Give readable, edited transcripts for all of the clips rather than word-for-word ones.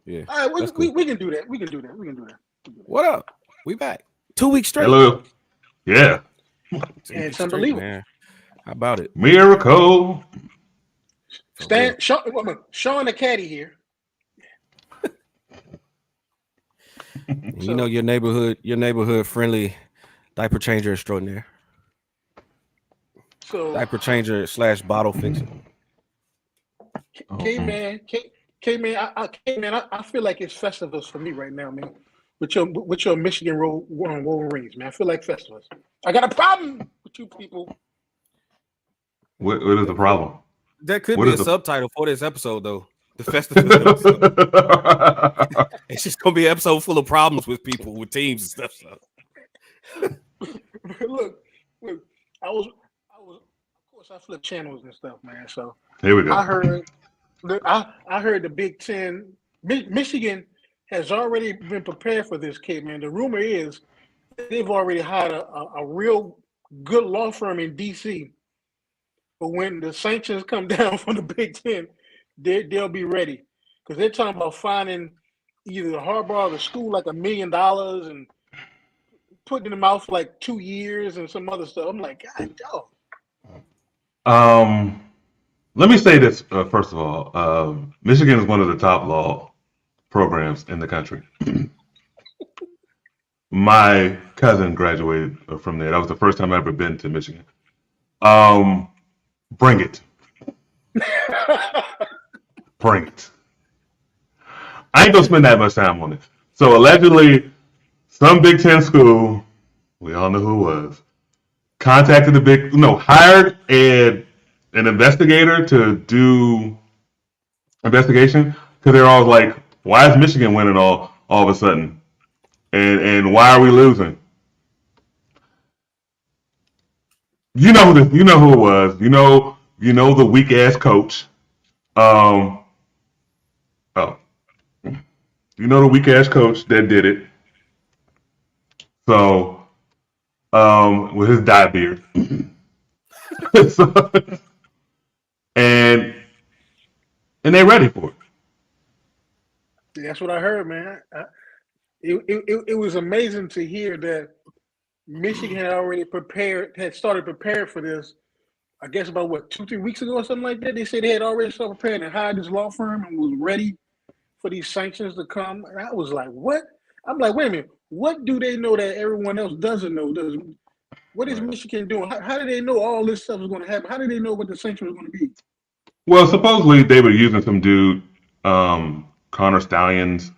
Yeah, All right, that's cool. we can do that. We can do that. We can do that. What up? We back 2 weeks straight. Hello. Yeah. Two And it's weeks straight, unbelievable. man. How about it? Miracle. For real. Sean the caddy here. And you know So your neighborhood friendly diaper changer extraordinaire, so diaper changer / bottle fixer. K Um, man, K man, I feel like it's festivals for me right now, man. With your Michigan Wolverines, man. I feel like festivals. I got a problem with you people. what is the problem? That could What be is a the subtitle for this episode, though. The festivus episode. It's just gonna be an episode full of problems with people, with teams and stuff. So. look, look, I was, of course, I flip channels and stuff, man. So Here we I go. heard, I heard the Big Ten, Michigan has already been prepared for this, kid, man. The rumor is they've already hired a real good law firm in D.C. But when the sanctions come down from the Big Ten, they'll be ready because they're talking about finding either Harbaugh or the school like $1 million and putting them out for like 2 years and some other stuff. I'm like, God, dog. Let me say this first of all. Michigan is one of the top law programs in the country. My cousin graduated from there. That was the first time I ever been to Michigan. Um, bring it, bring it. I ain't gonna spend that much time on it. So allegedly, some Big Ten school, we all know who it was, contacted hired an investigator to do investigation because they're all like, why is Michigan winning all of a sudden, and why are we losing? You know who it was. You know the weak ass coach. Um, oh, you know the weak ass coach that did it. So, with his dye beard. So, and they're ready for it. That's what I heard, man. It was amazing to hear that Michigan had started prepared for this. I guess about what 2-3 weeks ago or something like that. They said they had already started prepared and hired this law firm and was ready for these sanctions to come. And I was like, what? I'm like, wait a minute. What do they know that everyone else doesn't know? What is Right. Michigan doing? How do they know all this stuff is going to happen? How do they know what the sanctions are going to be? Well, supposedly they were using some dude, Connor Stallions,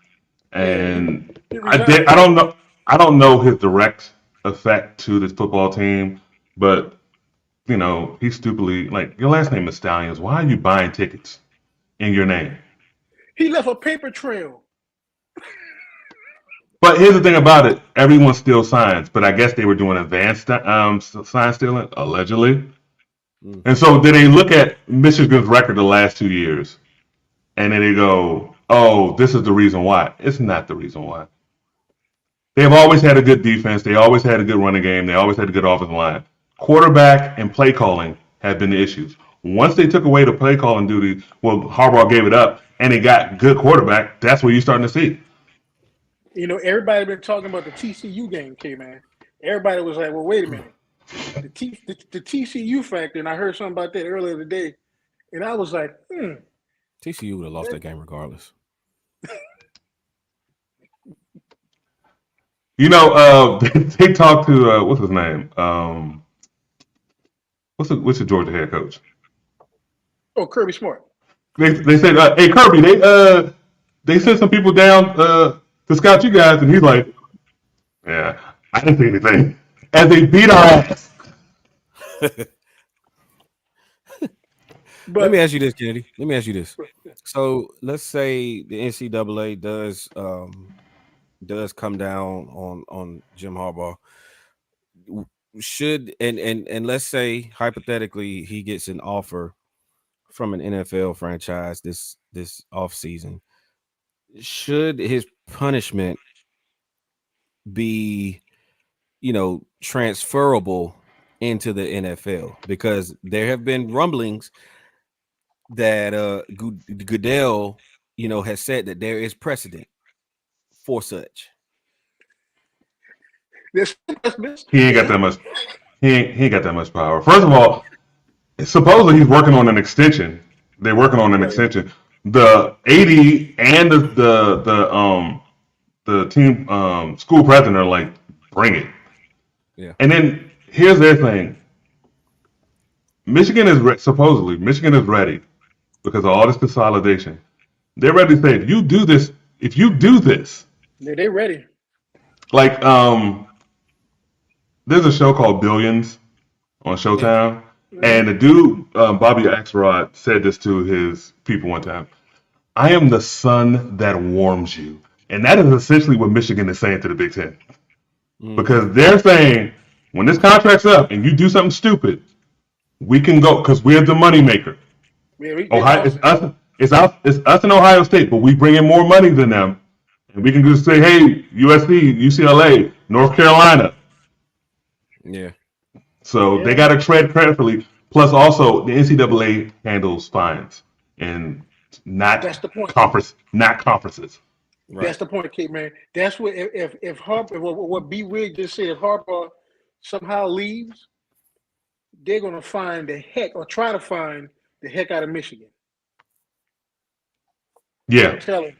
Yeah, and he I resigned did. from it. I don't know his direct effect to this football team, but he stupidly like your last name is Stallions. Why are you buying tickets in your name? He left a paper trail. But here's the thing about it: everyone still signs, but I guess they were doing advanced sign stealing allegedly. Mm. And so then they look at Michigan's record the last 2 years, and then they go, "Oh, this is the reason why." It's not the reason why. They've always had a good defense. They always had a good running game. They always had a good offensive line. Quarterback and play calling have been the issues. Once they took away the play calling duty, well, Harbaugh gave it up, and they got good quarterback. That's what you're starting to see. Everybody been talking about the TCU game, K man. Everybody was like, well, wait a minute. The TCU factor, and I heard something about that earlier today, and I was like, TCU would have lost that game regardless. They talked to what's his name? What's the Georgia head coach? oh, Kirby Smart. They said, "Hey Kirby, they sent some people down to scout you guys," and he's like, "Yeah, I didn't see anything." As they beat our ass. Let me But ask you this, Kennedy. Let me ask you this. So let's say the NCAA does come down on Jim Harbaugh. Should and let's say hypothetically he gets an offer from an NFL franchise this off season. Should his punishment be transferable into the NFL? Because there have been rumblings that Goodell has said that there is precedent for such. He ain't got that much. He ain't got that much power. First of all, supposedly he's working on an extension. They're working on an extension. The AD and the team school president are like, bring it. Yeah. And then here's their thing. Michigan is supposedly Michigan is ready because of all this consolidation. They're ready to say if you do this, they're ready. like there's a show called Billions on Showtime, and the dude Bobby Axelrod said this to his people one time. I am the sun that warms you, and that is essentially what Michigan is saying to the Big Ten, because they're saying when this contract's up and you do something stupid, we can go because we're the moneymaker. Ohio, it's us and Ohio State, but we bring in more money than them, and we can just say, hey, USC, UCLA, North Carolina. Yeah. So they got to tread carefully. Plus, also the NCAA handles fines and That's the point. conferences. Right. That's the point, Kate, man. That's what if Harbaugh, what B. Wig just said, if Harbaugh somehow leaves, they're going to find the heck or try to find the heck out of Michigan. Yeah. I'm telling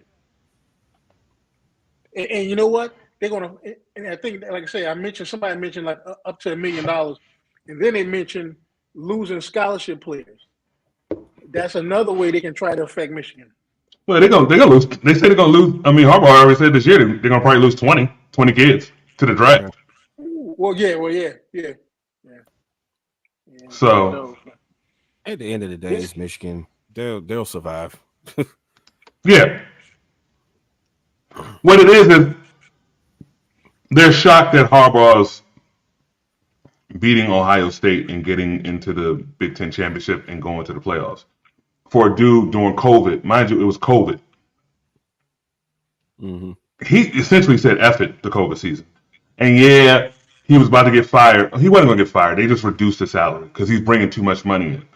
you. And you know what? They're going to, and I think, like I say, somebody mentioned like up to $1 million, and then they mentioned losing scholarship players. That's another way they can try to affect Michigan. Well, they're gonna lose. They say they're gonna lose. I mean, Harbaugh already said this year they're gonna probably lose 20 kids to the draft. Well, yeah. So at the end of the day, it's Michigan. They'll survive. Yeah. What it is they're shocked that Harbaugh's beating Ohio State and getting into the Big Ten championship and going to the playoffs. For a dude during COVID, mind you, it was COVID. Mm-hmm. He essentially said F it the COVID season. And yeah, he was about to get fired. He wasn't going to get fired. They just reduced his salary because he's bringing too much money in.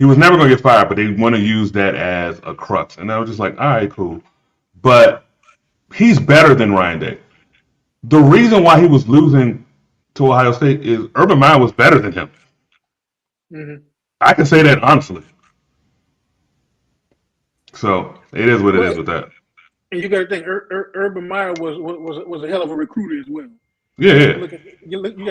He was never going to get fired, but they want to use that as a crux. And I was just like, all right, cool. But he's better than Ryan Day. The reason why he was losing to Ohio State is Urban Meyer was better than him. Mm-hmm. I can say that honestly. So it is what it is with that. And you got to think, Urban Meyer was a hell of a recruiter as well. Yeah.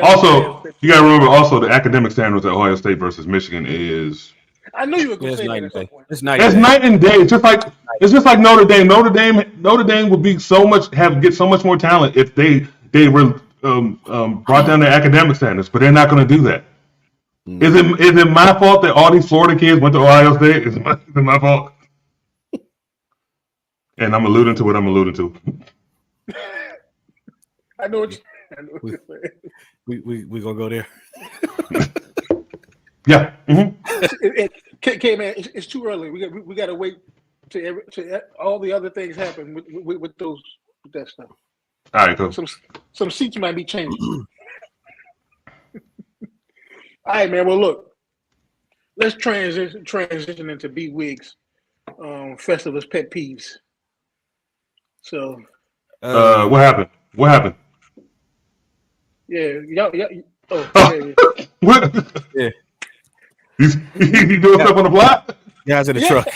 Also, you got to remember also the academic standards at Ohio State versus Michigan is. I knew you were going to say that at some point. It's night and day. It's just like Notre Dame. Notre Dame would be get so much more talent if they were brought down their academic standards, but they're not going to do that. Is it my fault that all these Florida kids went to Ohio State? Is it my fault? And I'm alluding to what I'm alluding to. I know what you're saying. We gonna go there. Yeah. Mm-hmm. Okay, man, it's too early. We got to wait to all the other things happen with that stuff. All right, cool. Some seats might be changing. All right, man. Well, look, let's transition into B. Wig's Festivus pet peeves. So, what happened? Yeah, yeah. Yeah. What? Yeah. You doing stuff on the block? Guys in the truck,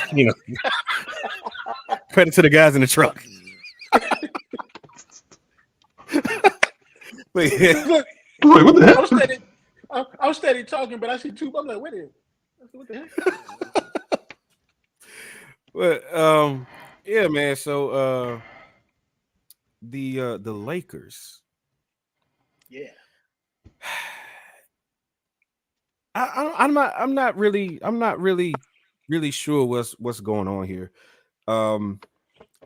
Credit to the guys in the truck. Look, what the heck? I was steady talking, but I see two. I'm like, wait a minute. What the heck? Well, yeah, man. So, the Lakers. Yeah. I'm not really sure what's going on here.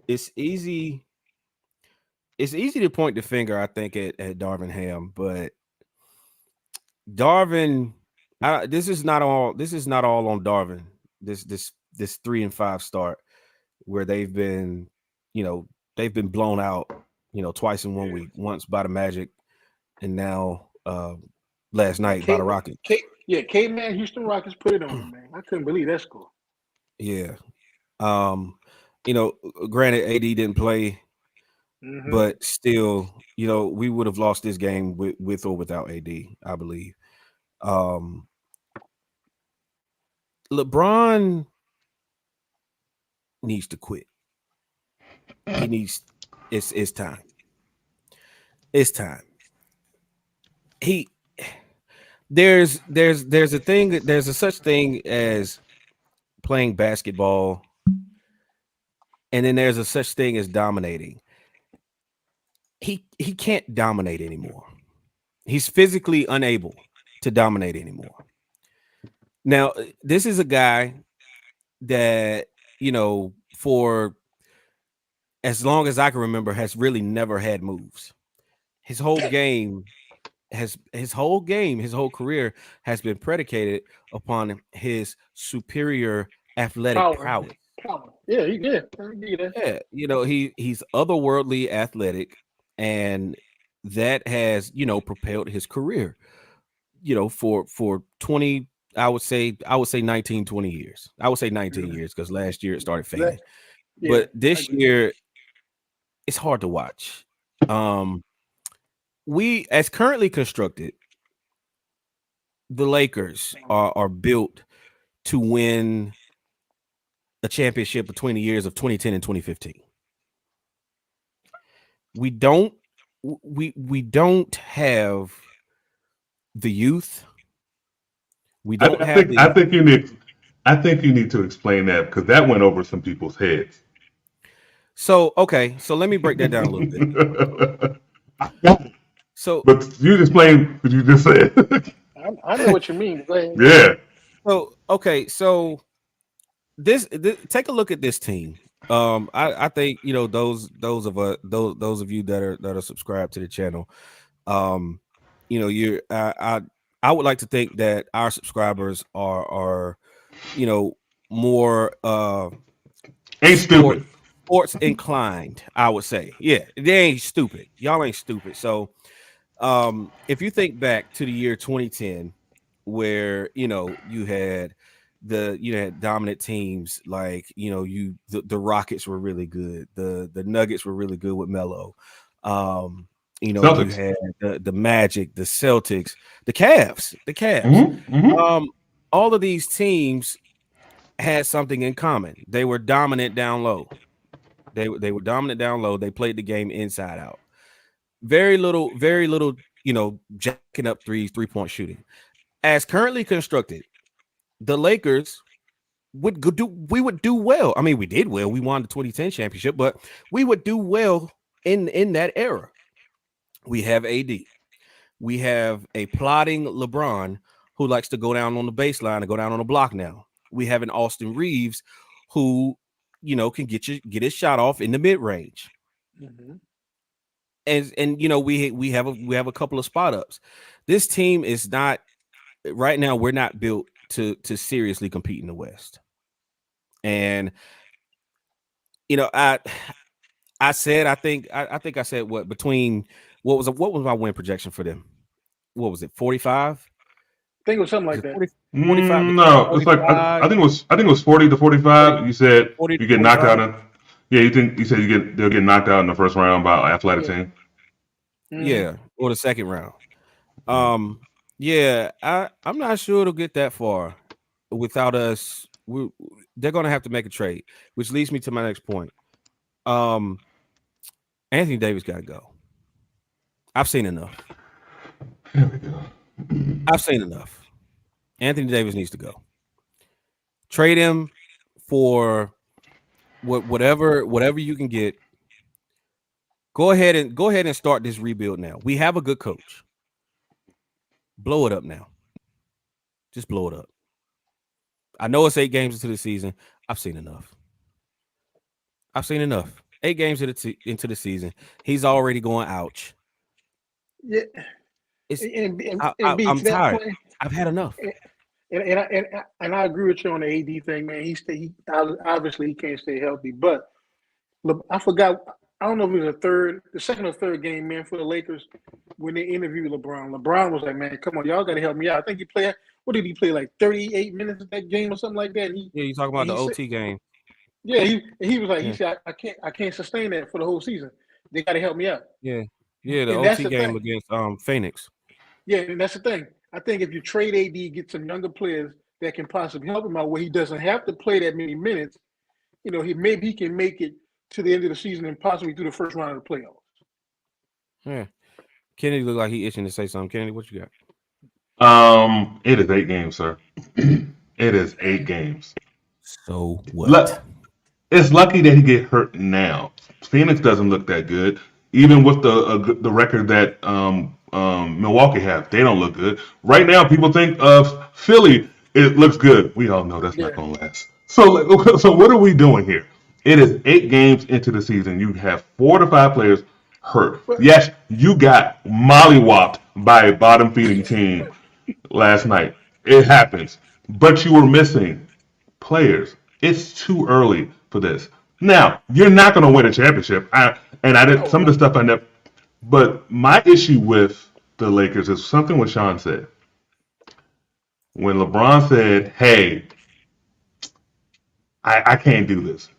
It's easy to point the finger, I think, at Darvin Ham, but Darvin, this is not all on Darvin. This 3-5 start where they've been blown out, twice in 1 week, once by the Magic, and now last night by the Rockets. K-Man, Houston Rockets put it on them, man. I couldn't believe that score. Yeah. Granted, AD didn't play, Mm-hmm. but still, we would have lost this game with or without AD, I believe. Um, LeBron needs to quit. He needs. It's time. It's time. He there's a thing there's a such thing as playing basketball, and then there's a such thing as dominating. He can't dominate anymore. He's physically unable to dominate anymore. Now, this is a guy that, for as long as I can remember, has really never had moves. His whole game his whole career has been predicated upon his superior athletic Power. prowess. Power. Yeah, he did. I get that. Yeah, he's otherworldly athletic, and that has, propelled his career, for 20, I would say 19, 20 years. I would say 19 years because last year it started That, fading. yeah, But I this agree. year it's hard to watch. Um, we as currently constructed, the Lakers are built to win a championship between the years of 2010 and 2015. We don't we don't have the youth. We I, don't I have think I the think you need I think you need to explain that because that went over some people's heads. so okay, so let me break that down a little bit. So But you explain what you just said. I know what you mean. Go ahead. Go ahead. Yeah. so this take a look at this team. I think those of you that are subscribed to the channel, um you're I would like to think that our subscribers are more Ain't sport stupid. sports inclined, I would say. Yeah, they ain't stupid. Y'all ain't stupid. So if you think back to the year 2010, where you had dominant teams like the Rockets were really good, the Nuggets were really good with Melo. You Celtics. had the Magic, the Celtics, the Cavs. Hmm. um all of these teams had something in common. They were dominant down low. They were dominant down low. They played the game inside out. Very little, jacking up three-point shooting. As currently constructed, the Lakers we would do well. I mean, we did well. We won the 2010 championship, but we would do well in that era. We have AD. We have a plotting LeBron who likes to go down on the baseline and go down on the block now. We have an Austin Reeves who, can get his shot off in the mid range. Mm-hmm. And we have a couple of spot ups. This team is not right now. We're not built to seriously compete in the West. And I said I think I said what was my win projection for them? What was it? 45? I think it was something Was like it that. 40, 45 between No, it's like I 45, think it was 40 to 40, 45. You said 40 to you get knocked 45? out in. Yeah, you said they'll get knocked out in the first round by an athletic Yeah. team. Mm-hmm. Yeah, or the second round. Um, yeah, I'm not sure it'll get that far without us. They're gonna have to make a trade, which leads me to my next point. Um, Anthony Davis got to go. I've seen enough. There we go. I've seen enough. Anthony Davis needs to go. Trade him for whatever you can get. Go ahead and start this rebuild now. We have a good coach. Blow it up now. Just blow it up. I know it's 8 games into the season. I've seen enough. I've seen enough. 8 games into the season. He's already going, ouch. Yeah. It's And B I'm to that tired. point, I've had enough. and I agree with you on the AD thing, man. He obviously he can't stay healthy, but look, I forgot. I don't know if it was the second or third game, man, for the Lakers when they interviewed LeBron. LeBron was like, "Man, come on, y'all got to help me out." I think he played. What did he play? Like 38 minutes of that game or something like that. Yeah, you talking And about the he said, OT game. Yeah, he was like, he Yeah, said, I can't sustain that for the whole season. They got to help me out. yeah, yeah. The And that's OT the game thing. against Phoenix. Yeah, and that's the thing. I think if you trade AD, get some younger players that can possibly help him out, where he doesn't have to play that many minutes, he can make it to the end of the season and possibly through the first round of the playoffs. Yeah, Kennedy look like he itching to say something. Kennedy, what you got? It is 8 games, sir. It is 8 games. So what? Look, it's lucky that he get hurt now. Phoenix doesn't look that good, even with the record that Milwaukee have. They don't look good right now. People think of Philly. It looks good. We all know that's not Yeah, going to last. So what are we doing here? It is 8 games into the season. You have 4 to 5 players hurt. but Yes, you got mollywopped by a bottom feeding team last night. It happens, but you were missing players. It's too early for this. Now, you're not going to win a championship. I did oh some of the no, stuff I never. But my issue with the Lakers is something what Sean said. When LeBron said, "Hey, I can't do this,"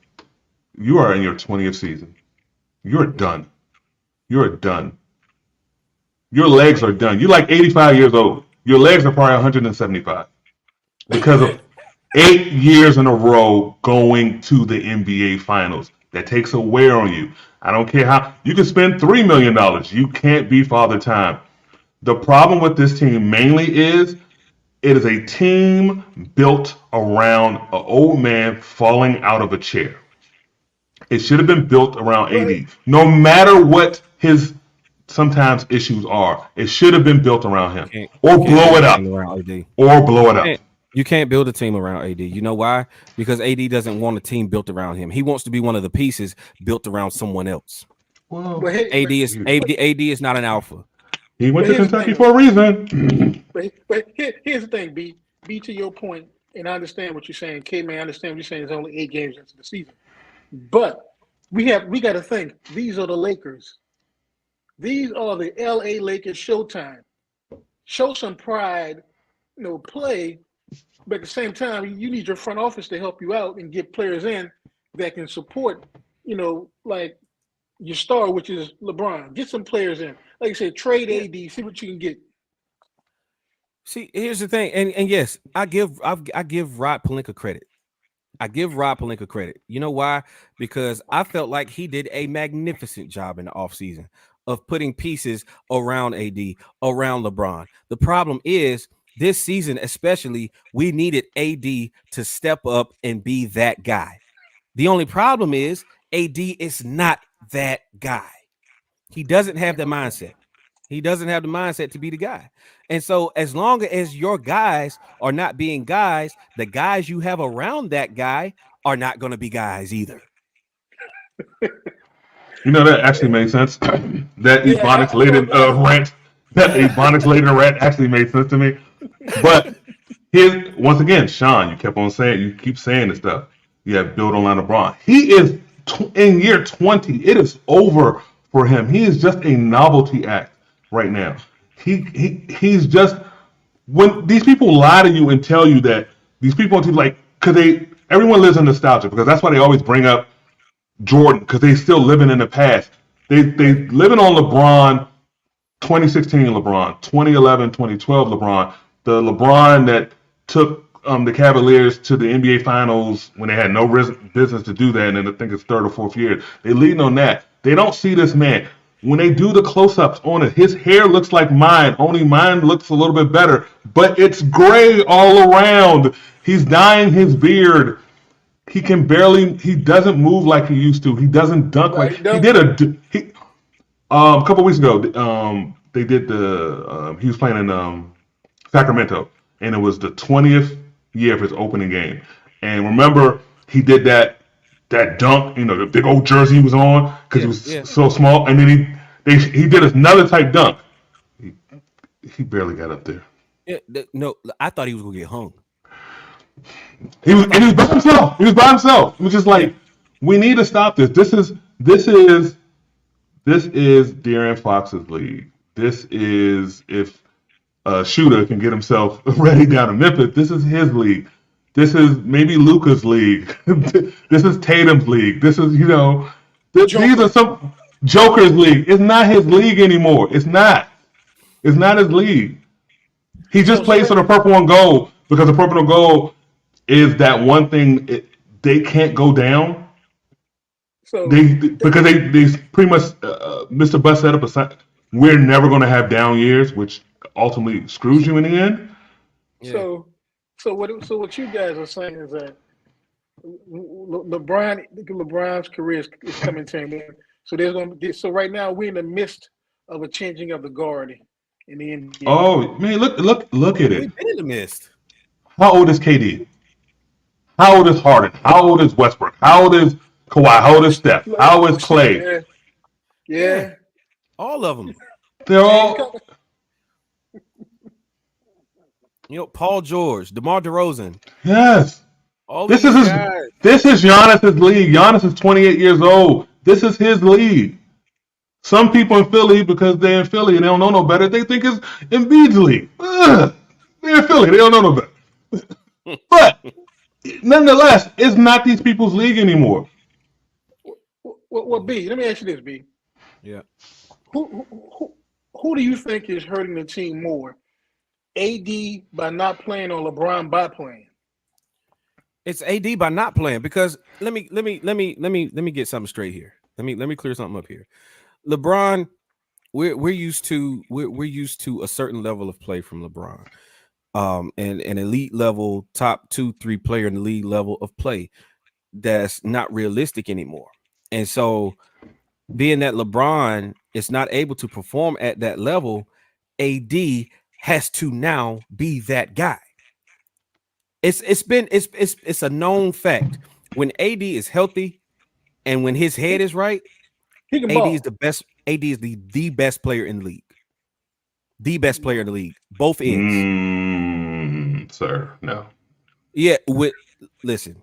you are in your 20th season. You're done. You're done. Your legs are done. You're like 85 years old. Your legs are probably 175 because of 8 years in a row going to the NBA Finals. That takes a wear on you. I don't care how you can spend $3 million. You can't be Father Time. The problem with this team mainly is it is a team built around an old man falling out of a chair. It should have been built around but AD. No matter what his sometimes issues are, it should have been built around him. You Or can't blow build it a up. team around AD. Or blow it You up. can't. You can't build a team around AD. You know why? Because AD doesn't want a team built around him. He wants to be one of the pieces built around someone else. Well, AD is AD is not an alpha. he went but to here's the Kentucky thing for though. a reason. Here's the thing, B to your point, and I understand what you're saying. K man, I understand what you're saying. It's only 8 games into the season, but we got to think. These are the Lakers. These are the LA Lakers. Showtime. Show some pride. Play. But at the same time, you need your front office to help you out and get players in that can support, like your star, which is LeBron. Get some players in. Like I said, trade Yeah. AD, see what you can get. See, here's the thing, and yes, I give Rod Pelinka credit. I give Rob Pelinka credit. You know why? Because I felt like he did a magnificent job in the offseason of putting pieces around AD, around LeBron. The problem is this season, especially, we needed AD to step up and be that guy. The only problem is AD is not that guy. He doesn't have the mindset. He doesn't have the mindset to be the guy. And so, as long as your guys are not being guys, the guys you have around that guy are not going to be guys either. You know, that actually made sense. That Yeah, Ebonics laden rant, that Ebonics laden rant actually made sense to me. But here, once again, Sean, you keep saying this stuff. You have built on LeBron. He is in year 20. It is over for him. He is just a novelty act right now. He's just when these people lie to you and tell you that these people on TV like because everyone lives in nostalgia because that's why they always bring up Jordan because they still living in the past. They right. living on LeBron, 2016 LeBron, 2011, 2012 LeBron, the LeBron that took the Cavaliers to the NBA Finals when they had no business to do that, and then I think it's third or fourth year. They leading on that. They don't see this man. When they do the close-ups on it, his hair looks like mine. Only mine looks a little bit better, but it's gray all around. He's dyeing his beard. He doesn't move like he used to. He doesn't dunk like Right. he No. did a couple weeks ago. They did he was playing in Sacramento, and it was the 20th year of his opening game. And remember, he did that dunk, the big old jersey he was on because Yeah, he was yeah, so small, and then he did another type dunk. He, he barely got up there. yeah. No, I thought he was going to get hung. He was by himself. He was by himself. It was just Yeah, like we need to stop this. This is De'Aaron Fox's league. This is if a shooter can get himself ready down in Memphis. This is his league. This is maybe Luka's league. This is Tatum's league. This is, these are some Joker's league. It's not his league anymore. It's not. It's not his league. He just plays for the purple and gold because the purple and gold is that one thing they can't go down. So because they pretty much Mr. Bus set up a we're never going to have down years, which ultimately screws you in the end. Yeah. So what you guys are saying is that LeBron's career is coming to an end. So right now we're in the midst of a changing of the guard in the NBA. Oh man, look at it. We've been in the mist. How old is KD? How old is Harden? How old is Westbrook? How old is Kawhi? How old is Steph? How old is Clay? Yeah. All of them. They're all. Paul George, DeMar DeRozan. Yes. This is Giannis's league. Giannis is 28 years old. This is his league. Some people in Philly, because they're in Philly and they don't know no better, they think it's Embiid's league. They're in Philly. They don't know no better. But nonetheless, it's not these people's league anymore. Well, B, let me ask you this, B. Yeah. Who do you think is hurting the team more? AD by not playing or LeBron by playing? It's AD by not playing because let me get something straight here. Let me clear something up here. LeBron, we're used to a certain level of play from LeBron. And an elite level, top 2-3 player in the league level of play that's not realistic anymore. And so being that LeBron is not able to perform at that level, AD has to now be that guy. It's a known fact. When AD is healthy and when his head is right, AD is the best. AD is the best player in the league. The best player in the league, both ends. Sir, no. Yeah, listen,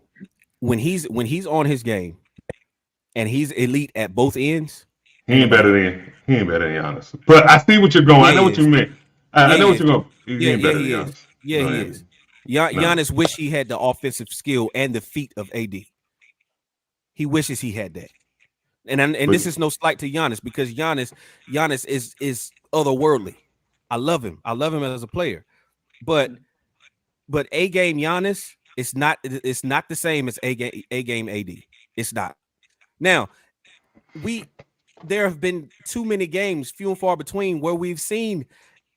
when he's on his game and he's elite at both ends, he ain't better than Giannis. But I see what you're going. I know what you mean. I know what you're going. He ain't better than Giannis. Yeah, he is. Giannis wish he had the offensive skill and the feet of AD. He wishes he had that. And this is no slight to Giannis because Giannis is otherworldly. I love him. I love him as a player. But A game Giannis it's not the same as A game AD. It's not. Now, there have been too many games, few and far between, where we've seen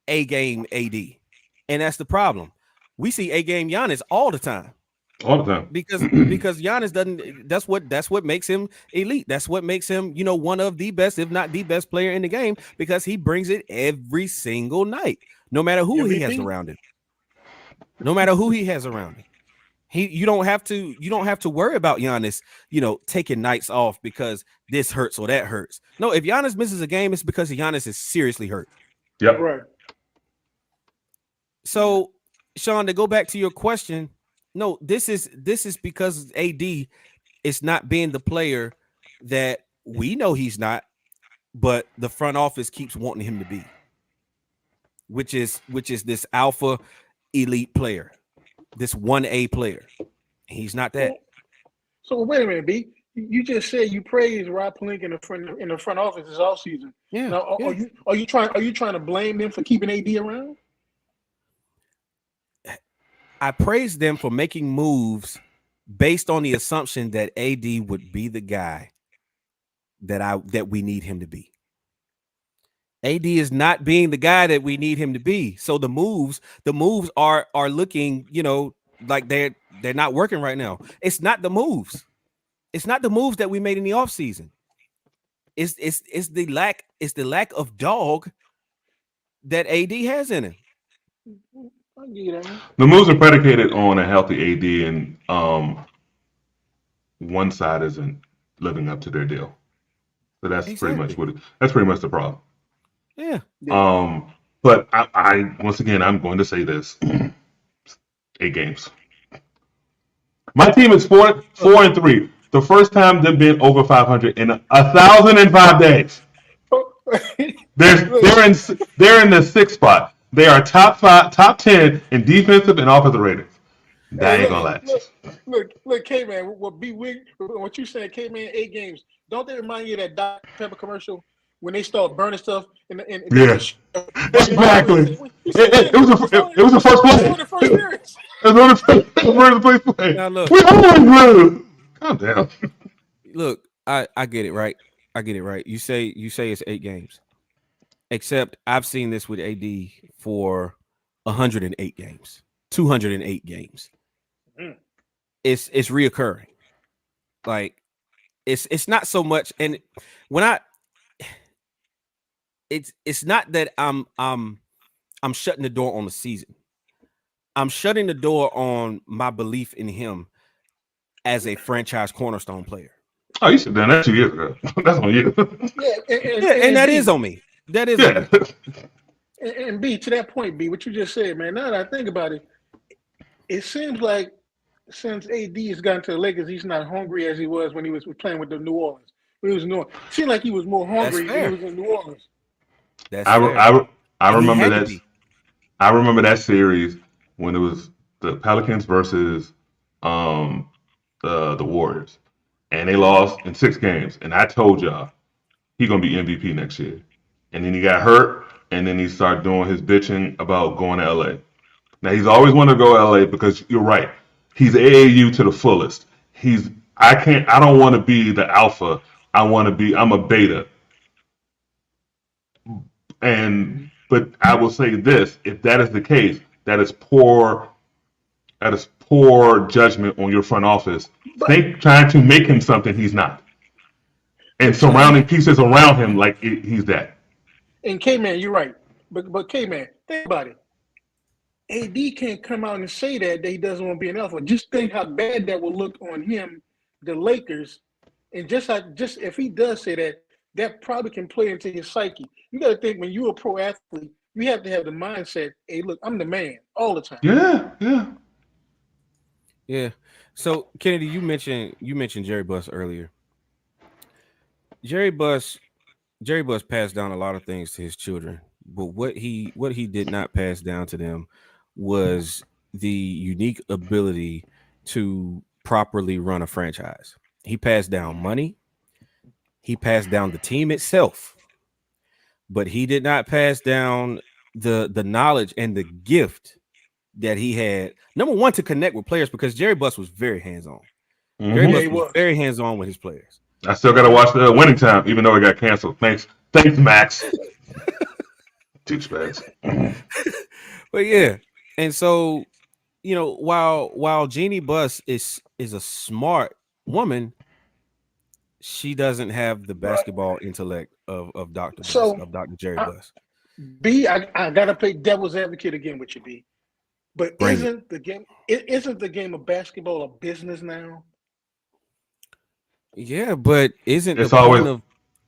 A game AD. And that's the problem. We see A game Giannis all the time. All the time. Because Giannis doesn't. That's what makes him elite. That's what makes him, one of the best, if not the best player in the game, because he brings it every single night, no matter who he has around him. No matter who he has around him. You don't have to worry about Giannis, taking nights off because this hurts or that hurts. No, if Giannis misses a game, it's because Giannis is seriously hurt. Yep. Right. So, Sean, to go back to your question, no, this is because AD is not being the player that we know he's not, but the front office keeps wanting him to be, which is this alpha elite player, this 1A player. He's not that. So wait a minute, B. You just said you praised Rob Pelinka in the front office this offseason. Yeah. Now, are you trying to blame them for keeping AD around? I praise them for making moves based on the assumption that AD would be the guy that we need him to be. AD is not being the guy that we need him to be. So the moves are looking, like they're not working right now. It's not the moves. It's not the moves that we made in the offseason. It's the lack of dog that AD has in him. The moves are predicated on a healthy AD, and one side isn't living up to their deal. So that's pretty much that's pretty much the problem. Yeah. But I once again I'm going to say this: 8 games. My team is 4-3. The first time they've been over 500 in 1,005 days. They're in the 6th spot. They are top 10 in defensive and offensive ratings. That Hey, ain't look, gonna last. look, K man. What you saying, K man? 8 games. Don't they remind you of that Dr. Pepper commercial when they start burning stuff and Yeah, Mike always exactly. say, he said, It was it was the first it's play. on the first series. It was on the first play. Now look, We always lose. Calm down. look, I get it, right? I get it, right? You say it's 8 games. Except I've seen this with AD for 108 games, 208 games. Mm. It's reoccurring. Like it's not so much, and when I it's not that I'm shutting the door on the season. I'm shutting the door on my belief in him as a franchise cornerstone player. Oh, you should have done that 2 years ago. That's on you. Yeah, Yeah, and and that is B, on me. That is on Yeah. me. and B, to that point, B, what you just said, man. Now that I think about it, it seems like since AD has gotten to the Lakers, he's not hungry as he was when he was playing with the New Orleans. When he was in New Orleans. It seemed like he was more That's hungry when he fair. was in New Orleans. That's I, fair. I, I And he remember had to that. be. I remember that series when it was the Pelicans versus um the Warriors, and they lost in 6 games. And I told y'all he gonna be MVP next year. And then he got hurt, and then he started doing his bitching about going to LA. Now he's always wanted to go to LA because you're right. He's AAU to the fullest. I don't want to be the alpha. I'm a beta. But I will say this, if that is the case, that is poor judgment on your front office. But Think trying to make him something he's not. And but see, surrounding pieces around him like he's that. and K man, you're right. But K man, think about it. AD can't come out and say that he doesn't want to be an alpha. Just think how bad that will look on him, the Lakers, and just if he does say that, that probably can play into his psyche. You got to think when you're a pro athlete, you have to have the mindset. Hey, look, I'm the man all the time. Yeah, yeah. Yeah. So Kennedy, you mentioned Jerry Buss earlier. Jerry Buss Jerry Buss passed down a lot of things to his children, but what he did not pass down to them was the unique ability to properly run a franchise. He passed down money, he passed down the team itself, but he did not pass down the knowledge and the gift that he had. Number one, to connect with players, because Jerry Buss was very hands-on. Jerry Yeah, Hmm. he Buss was was. very hands-on with his players. I still gotta watch the Winning Time, even though it got canceled. Thanks, Max. Douchebags. But yeah, and so while Jeannie Buss is a smart woman, she doesn't have the basketball intellect of Dr. Buss, So of Dr. Jerry I, Buss. B, I gotta play devil's advocate again with you, B. But Bring it. isn't the game of basketball a business now? Yeah, but isn't the It's point always of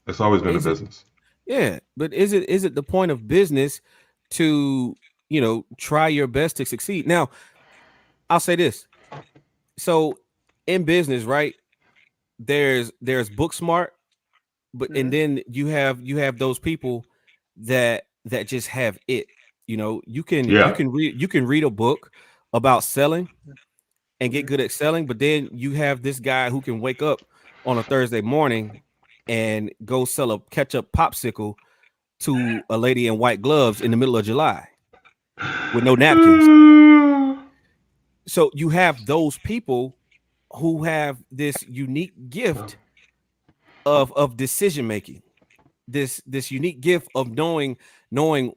it's always been a is it business. yeah, but is it the point of business to try your best to succeed? Now, I'll say this. So in business, right? There's book smart, but and Mm-hmm. then you have those people that just have it. You can you Yeah. can read a book about selling and get Mm-hmm. good at selling, but then you have this guy who can wake up on a Thursday morning and go sell a ketchup popsicle to a lady in white gloves in the middle of July with no napkins. So you have those people who have this unique gift of decision making, this unique gift of knowing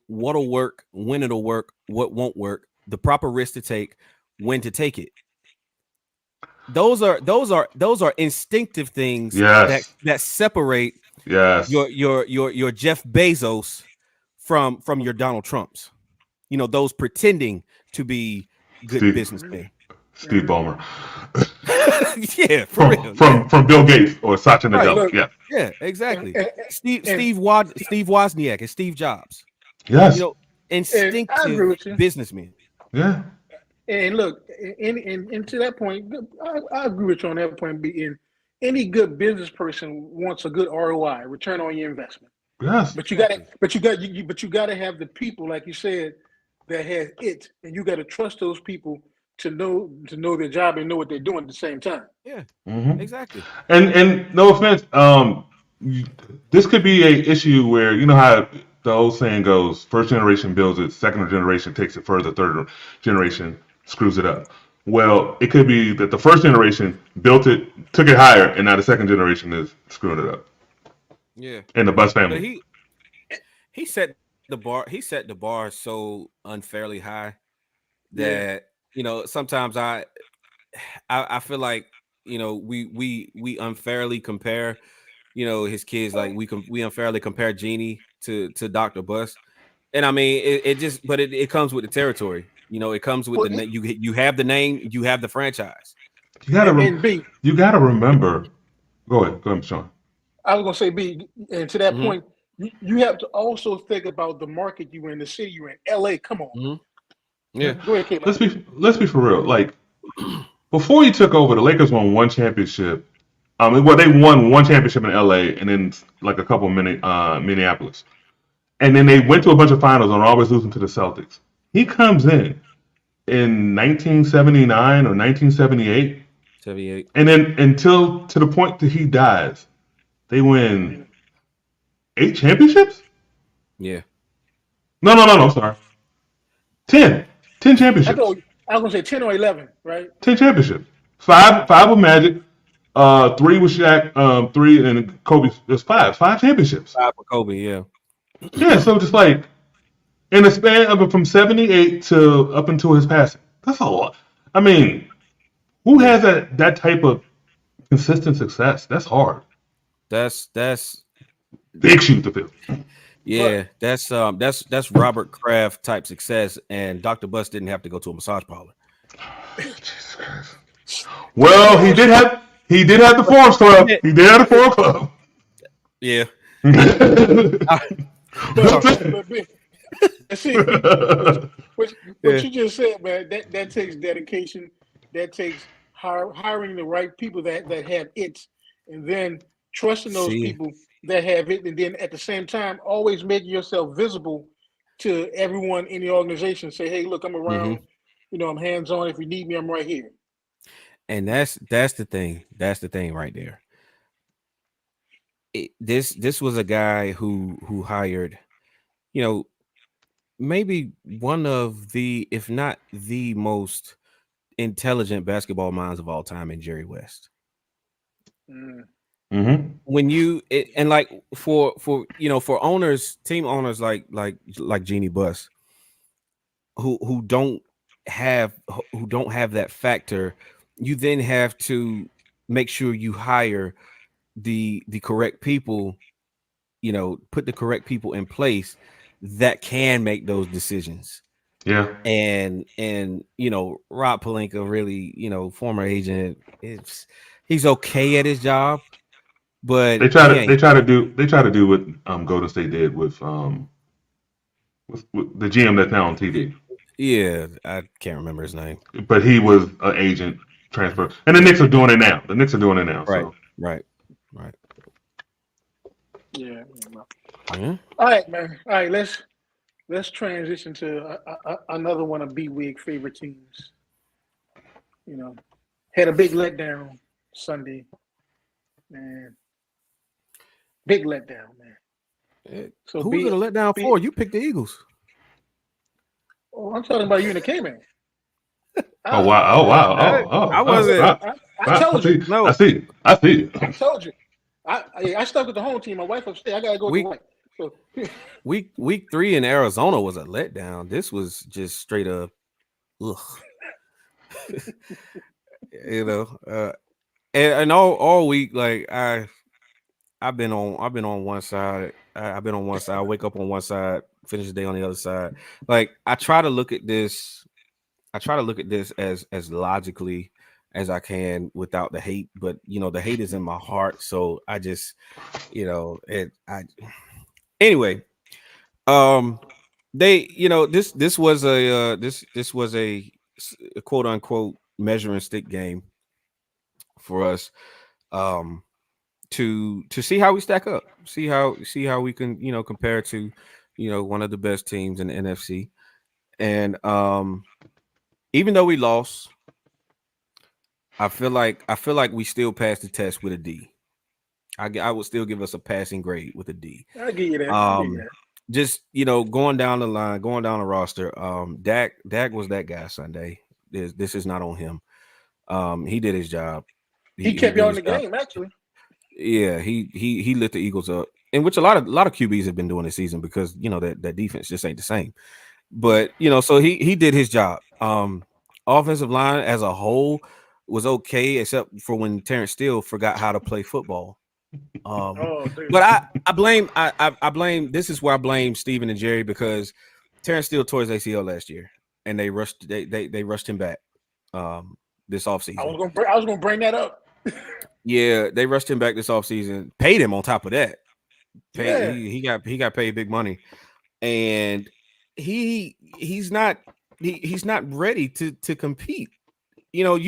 what'll work, when it'll work, what won't work, the proper risk to take, when to take it. Those are instinctive things that Yes. that separate Yes. your Jeff Bezos from your Donald Trumps. Those pretending to be good Steve businessmen. Steve Ballmer. Yeah, for From real. Yeah, from from Bill Gates or Satya right. Nadella. Look, Yeah. Yeah, and exactly. and, and Steve Wozniak and Steve Jobs. You Yes. know, and I agree instinctive with you. businessmen. Yeah. And look, and to that point, I agree with you on that point. Being any good business person wants a good ROI, return on your investment. Yes. But you got to, but you got to have the people, like you said, that has it, and you got to trust those people to know their job and know what they're doing at the same time. Yeah, Hmm. exactly. And no offense, this could be a issue where you know how the old saying goes: first generation builds it, second generation takes it further, third generation screws it up. Well, it could be that the first generation built it, took it higher, and now the second generation is screwing it up. Yeah, In the Bus but family, he set the bar. He set the bar so unfairly high Yeah. that sometimes I feel like we unfairly compare his kids, like we unfairly compare Genie to Dr. Bus. And I mean it just, but it comes with the territory. It comes with Well, you have the name, you have the franchise. you gotta and B, you gotta remember. Go ahead, Sean. I was gonna say B, and to that Hmm. point, you have to also think about the market you in, the city you're in. LA, come on. Hmm. Yeah. Go ahead, K. Let's be for real. Like before you took over, the Lakers won one championship. Well, they won one championship in LA, and then like a couple Minneapolis, and then they went to a bunch of finals and always losing to the Celtics. He comes in 1979 or 1978, 78. and then until to the point that he dies, they win 8 championships. Yeah. No. Sorry, 10, 10 I championships. thought I was gonna say 10 or 11, right? 10 championships. Five with Magic. Three with Shaq. Three and Kobe. There's five championships. Five for Kobe. Yeah. Yeah, so just like in a span of from '78 to up until his passing, that's a lot. I mean, who Yeah. has that type of consistent success? That's hard. That's Big shoes to fill. yeah. But That's Robert Kraft type success, and Dr. Bus didn't have to go to a massage parlor. Jesus Christ. but Well, he did have the Forest Club. Yeah. He did have the Forest Club. Yeah. but B, see what Yeah. you just said, man. That takes dedication. That takes hiring the right people that have it, and then trusting those See. people that have it, and then at the same time always making yourself visible to everyone in the organization. Say, hey, look, I'm Hmm. around. I'm hands on. If you need me, I'm right here. And that's the thing. That's the thing right there. This was a guy who hired, you know, maybe one of the, if not the most intelligent basketball minds of all time in Jerry West. Mm. Hmm. When and like for for owners, team owners like Jeannie Buss, who don't have that factor, you then have to make sure you hire the correct people, put the correct people in place that can make those decisions. Yeah. And Rob Pelinka, really, former agent, he's okay at his job, but he ain't. They try to do what Golden State did with the GM that's now on TV. Yeah, I can't remember his name. But he was an agent transfer, and the Knicks are doing it now. The Knicks are doing it now. Right, So right, right. Yeah. Yeah. All right, man. All right, let's transition to another one of B Wig favorite teams. Had a big letdown Sunday, man. Big letdown, man. So Who was it a letdown B. for? You picked the Eagles. Oh, I'm talking about you and the K-Man. oh wow, oh wow, I oh wasn't. wow. I told you. No, I see. I told you. I stuck with the home team. My wife upstairs. I gotta go with the week wife. So week 3 in Arizona was a letdown. This was just straight up, ugh. And all week, like I've been on one side. I've been on one side. I wake up on one side, finish the day on the other side. Like I try to look at this. I try to look at this as logically as I can without the hate. But the hate is in my heart, so I just anyway. They this was this was a quote unquote measuring stick game for us. To see how we stack up, see how we can compare to one of the best teams in the NFC. And even though we lost, I feel like we still passed the test with a D. I would still give us a passing grade with a D. I'll give you that. Just going down the line, going down the roster. Dak was that guy Sunday. This is not on him. He did his job. He kept y'all in the game, actually. Yeah, he lit the Eagles up, in which a lot of QBs have been doing this season because that defense just ain't the same. But so he did his job. Offensive line as a whole was okay, except for when Terrence Steele forgot how to play football. But I blame this is where I blame Steven and Jerry, because Terrence Steele tore his ACL last year and they rushed him back this offseason. I was gonna bring that up. Yeah, they rushed him back this offseason, paid him on top of that. He got paid big money, and he's not ready to compete. You have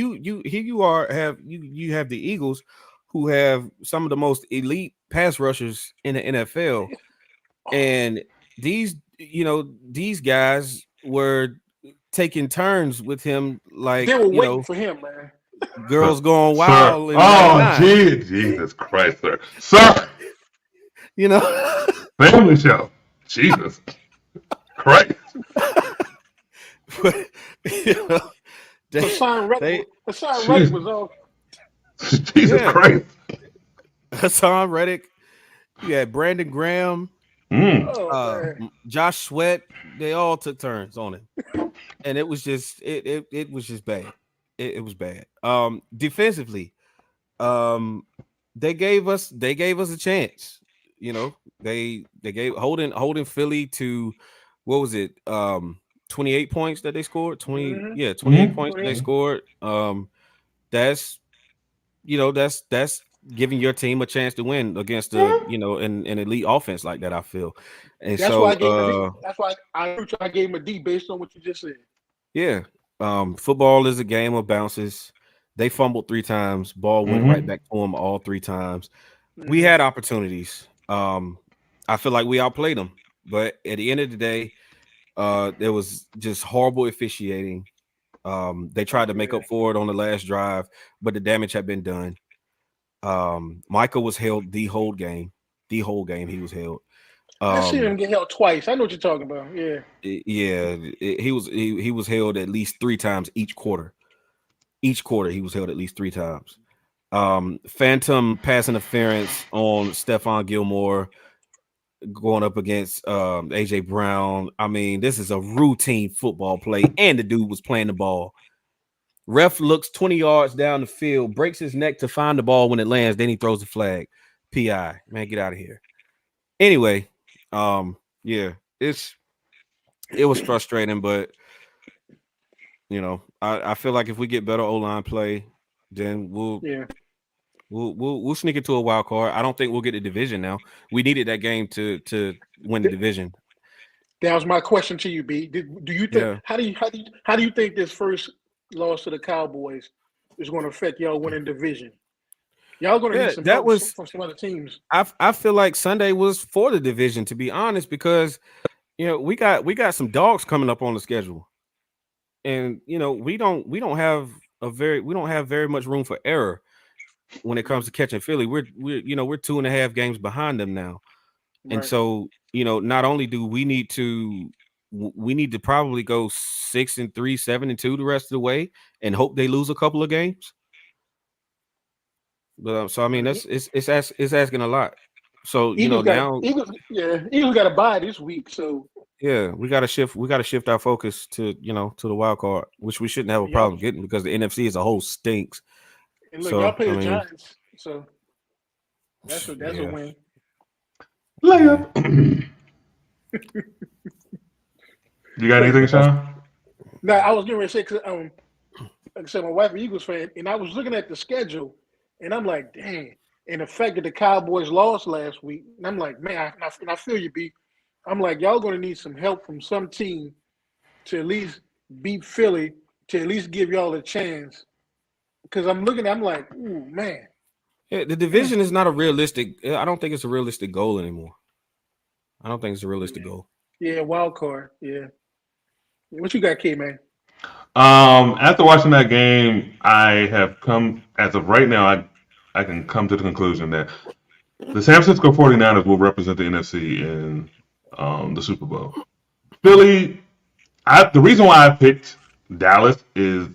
the Eagles, who have some of the most elite pass rushers in the NFL, and these guys were taking turns with him, like they were waiting for him, man. Girls going wild. Jesus Christ, sir. Family show. Jesus Christ. Hassan Reddick was off. Jesus Christ. Hassan Reddick. You had Brandon Graham. Josh Sweat. They all took turns on him, and it was just it was just bad. It was bad. Defensively, they gave us a chance. They gave holding Philly to, what was it? 28 points that they scored. 28 points that they scored. That's giving your team a chance to win against an elite offense like that, I feel. And that's why I gave him a D based on what you just said. Yeah. Football is a game of bounces. They fumbled 3 times. Ball went right back to them all 3 times. We had opportunities. I feel like we outplayed them, but at the end of the day, there was just horrible officiating. They tried to make up for it on the last drive, but the damage had been done. Michael was held the whole game. He was held. I seen him get held twice. I know what you're talking about. Yeah. He was held at least 3 times each quarter. Each quarter he was held at least 3 times. Phantom pass interference on Stephon Gilmore going up against AJ Brown. I mean, this is a routine football play, and the dude was playing the ball. Ref looks 20 yards down the field, breaks his neck to find the ball when it lands, then he throws the flag. PI. Man, get out of here. Anyway, it was frustrating, but I feel like if we get better O-line play, then we'll sneak into a wild card. I don't think we'll get the division now. We needed that game to win the division. That was my question to you, B. Do you think how do you think this first loss to the Cowboys is going to affect y'all winning division? Y'all going to need some help from some other teams. I feel like Sunday was for the division, to be honest, because we got some dogs coming up on the schedule, and we don't have very much room for error when it comes to catching Philly. We're 2.5 games behind them now, and so not only do we need to probably go 6-3, 7-2 the rest of the way, and hope they lose a couple of games. But so I mean it's asking a lot. So Eagles now Eagles got to bye this week. So we got to shift our focus to to the wild card, which we shouldn't have a problem getting, because the NFC as a whole stinks. And look, y'all play the Giants, so that's a win. Layup. You got anything, Sean? No, I was getting ready to say, because like I said, my wife is an Eagles fan, and I was looking at the schedule, and I'm like, dang. And the fact that the Cowboys lost last week, and I'm like, man, I feel you, B. I'm like, y'all going to need some help from some team to at least beat Philly, to at least give y'all a chance. Because I'm like, ooh, man. Yeah, the division is not a realistic. I don't think it's a realistic goal anymore. I don't think it's a realistic goal. Yeah, wild card. Yeah. What you got, K, man? After watching that game, I have come, as of right now, I can come to the conclusion that the San Francisco 49ers will represent the NFC in the Super Bowl. Philly, the reason why I picked Dallas is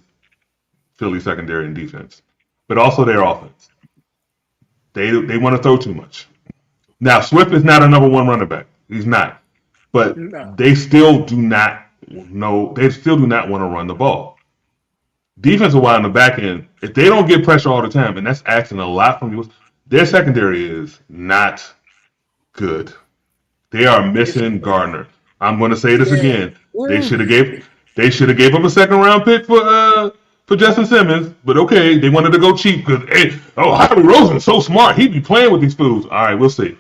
Philly secondary and defense, but also their offense. They want to throw too much. Now Swift is not a number one running back. He's not, but No. they still do not know. They still do not want to run the ball. Defensive wise on the back end, if they don't get pressure all the time, and that's asking a lot from you, their secondary is not good. They are missing Gardner. I'm going to say this again. They should have gave up a second round pick for Justin Simmons, but okay, they wanted to go cheap because Harvey Rosen's so smart. He'd be playing with these fools. All right, we'll see.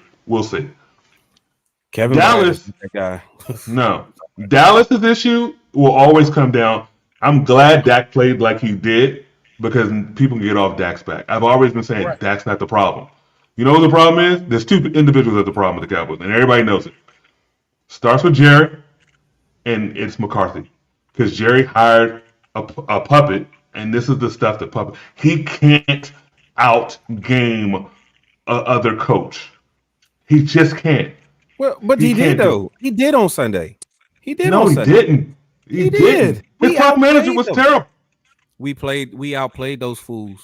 Kevin Dallas, that guy. no. Dallas's issue will always come down. I'm glad Dak played like he did because people can get off Dak's back. I've always been saying Dak's not the problem. You know what the problem is? There's two individuals that's the problem with the Cowboys, and everybody knows it. Starts with Jerry, and it's McCarthy. Because Jerry hired a puppet, and this is the stuff that puppet. He can't out-game a other coach. He just can't. Well, but he did though. He did on Sunday. He did on Sunday. No, he didn't. He did. His clock management was terrible. We outplayed those fools.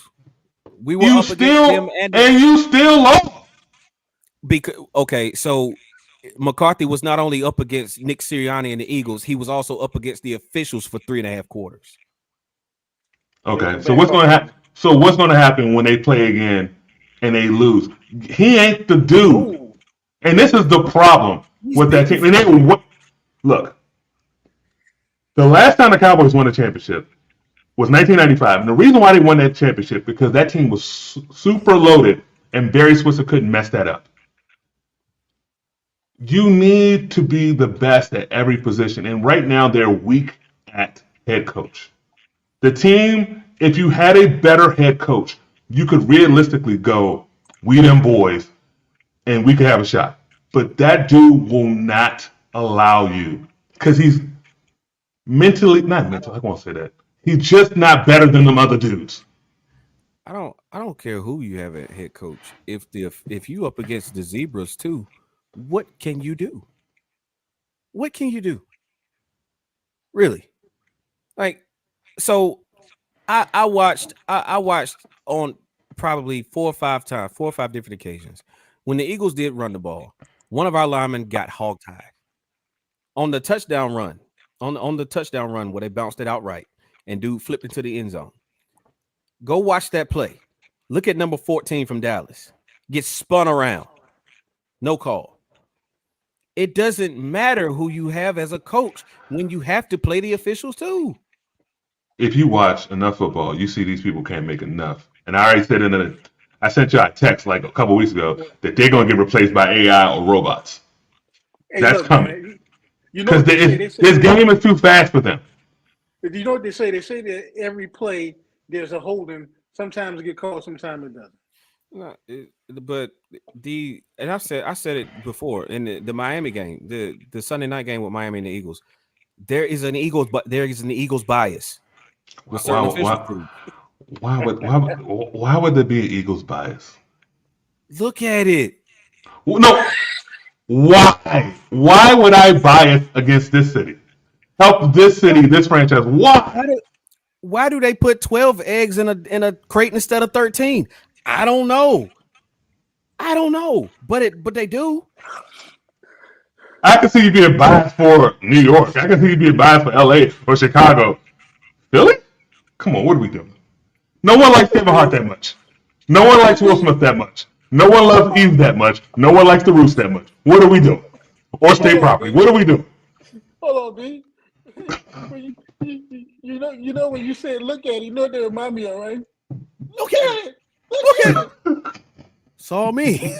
We were you up against them and you still lost. So McCarthy was not only up against Nick Sirianni and the Eagles, he was also up against the officials for 3.5 quarters. Okay, so what's going to happen? So what's going to happen when they play again and they lose? He ain't the dude, and this is the problem with that team. And look, the last time the Cowboys won a championship was 1995, and the reason why they won that championship because that team was super loaded, and Barry Switzer couldn't mess that up. You need to be the best at every position, and right now they're weak at head coach. The team, if you had a better head coach, you could realistically go, we them boys, and we could have a shot. But that dude will not allow you because he's not mental. I won't say that. He's just not better than them other dudes. I don't care who you have at head coach. If you up against the Zebras too, what can you do? What can you do? Really? Like, so I watched on probably 4 or 5 different occasions when the Eagles did run the ball. One of our linemen got hogtied on the touchdown run. On the touchdown run where they bounced it out right and dude flipped into the end zone. Go watch that play. Look at number 14 from Dallas. Gets spun around. No call. It doesn't matter who you have as a coach when you have to play the officials too. If you watch enough football, you see these people can't make enough. And I already said I sent you a text like a couple weeks ago that they're going to get replaced by AI or robots. Hey, that's coming. Man, because this game is too fast for them. You know what they say? They say that every play there's a holding. Sometimes it get called, sometimes it doesn't. No, but and I said it before in the Miami game, the Sunday night game with Miami and the Eagles. There is an Eagles bias. Why would there be an Eagles bias? Look at it. No. Why? Why would I bias against this city? Help this city, this franchise. Why do they put 12 eggs in a crate instead of 13? I don't know. But they do. I can see you being biased for New York. I can see you being biased for LA or Chicago. Philly? Come on, what are we doing? No one likes Kevin Hart that much. No one likes Will Smith that much. No one loves Eve that much. No one likes the Roost that much. What are we doing? Or state property. What are we doing? Hold on, B. You know when you say look at it, you know what they remind me of, right? Look at it. Look at it. Saw me.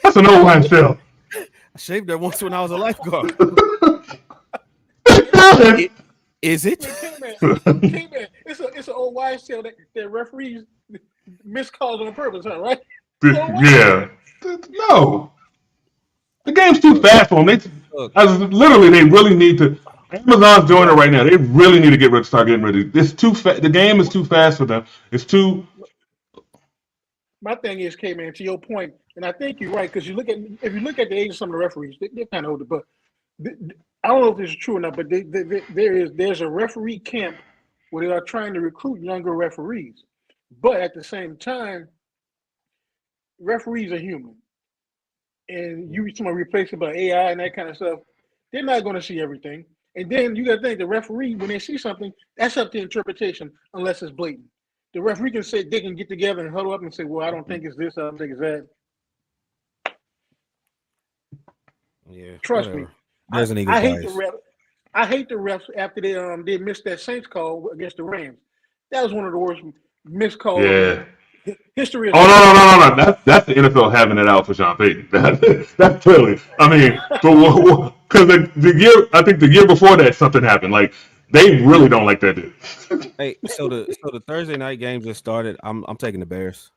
That's an old line still. I shaved that once when I was a lifeguard. Is it? K-Man. It's an old wives' tale that referees miss calls on purpose, huh, right? Yeah. No. The game's too fast for them. Literally, they really need to. Amazon's doing it right now. They really need to start getting ready. It's too fast. The game is too fast for them. It's too. My thing is, K man, to your point, and I think you're right because if you look at the age of some of the referees, they're kind of older. But I don't know if this is true or not. But there's a referee camp where they are trying to recruit younger referees, but at the same time, referees are human, and you someone replace it by AI and that kind of stuff. They're not going to see everything. And then you got to think the referee, when they see something, that's up to interpretation unless it's blatant. The referee can say they can get together and huddle up and say, "Well, I don't think it's this. I don't think it's that." Yeah, Trust whatever. me. There's an Eagle I hate bias. the ref. I hate the refs after they missed that Saints call against the Rams. That was one of the worst missed calls Yeah. in history. Oh no! That's the NFL having it out for Sean Payton. That's clearly. I mean, because I think the year before that something happened. Like they really don't like that dude. Hey, so the Thursday night game just started. I'm taking the Bears.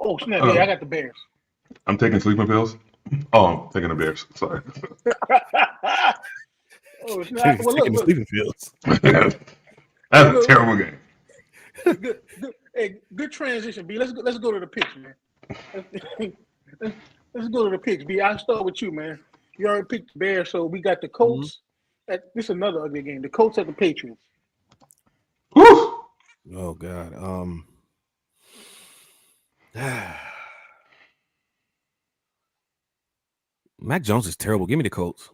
Oh snap! Yeah, I got the Bears. I'm taking sleeping pills. Oh, I'm taking the Bears. Sorry. Oh snap! Well, taking the look. sleeping pills. That's a terrible game. Good, hey, good transition, B. Let's go to the picks, man. Let's go to the picks, B. I'll start with you, man. You already picked the Bears, so we got the Colts. This is another ugly game. The Colts at the Patriots. Whew. Oh God. Mac Jones is terrible. Give me the Colts.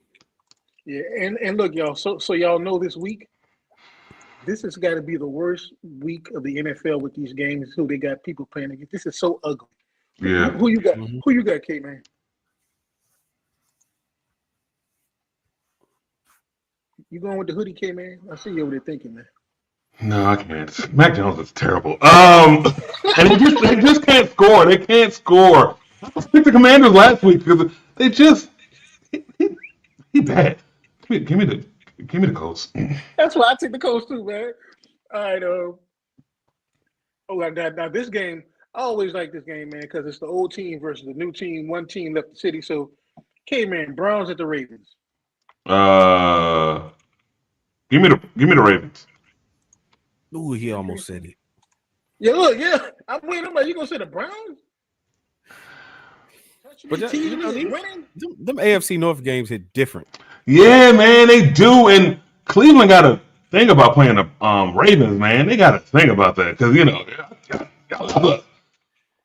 Yeah, and look, y'all. So y'all know this week. This has got to be the worst week of the NFL with these games. Who they got people playing against. This is so ugly. Yeah. Who you got? Who you got, K man? You going with the hoodie, K man? I see you over there thinking, man. No, I can't. Mac Jones is terrible. And they just can't score. They can't score. I picked the Commanders last week because they just he bad. Give me the Colts. That's why I took the Colts too, man. All right. Now this game, I always like this game, man, because it's the old team versus the new team. One team left the city. So, K man, Browns at the Ravens. Give me the Ravens. Ooh, he almost said it. Yeah, look, yeah. I'm waiting. I'm like, you gonna say the Browns? But them AFC North games hit different. Yeah, man, they do. And Cleveland got a thing about playing the Ravens, man. They got a thing about that because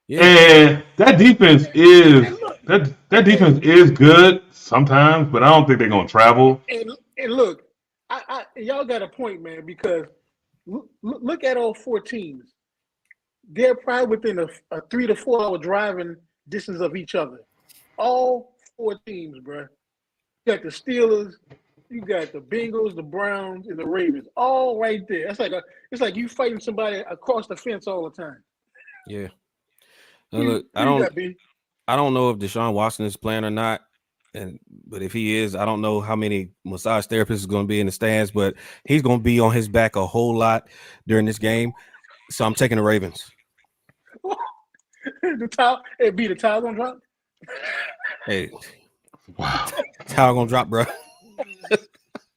Yeah. And that defense is good sometimes, but I don't think they're gonna travel. And look, y'all got a point, man, because look at all four teams. They're probably within a 3 to 4 hour driving distance of each other. All four teams, bro. You got the Steelers, you got the Bengals, the Browns, and the Ravens, all right there. It's like you fighting somebody across the fence all the time. Yeah. Now, look, I don't know if Deshaun Watson is playing or not, but if he is, I don't know how many massage therapists is going to be in the stands, but he's going to be on his back a whole lot during this game. So I'm taking the Ravens. The towel gonna drop. Hey, wow, towel gonna drop, bro.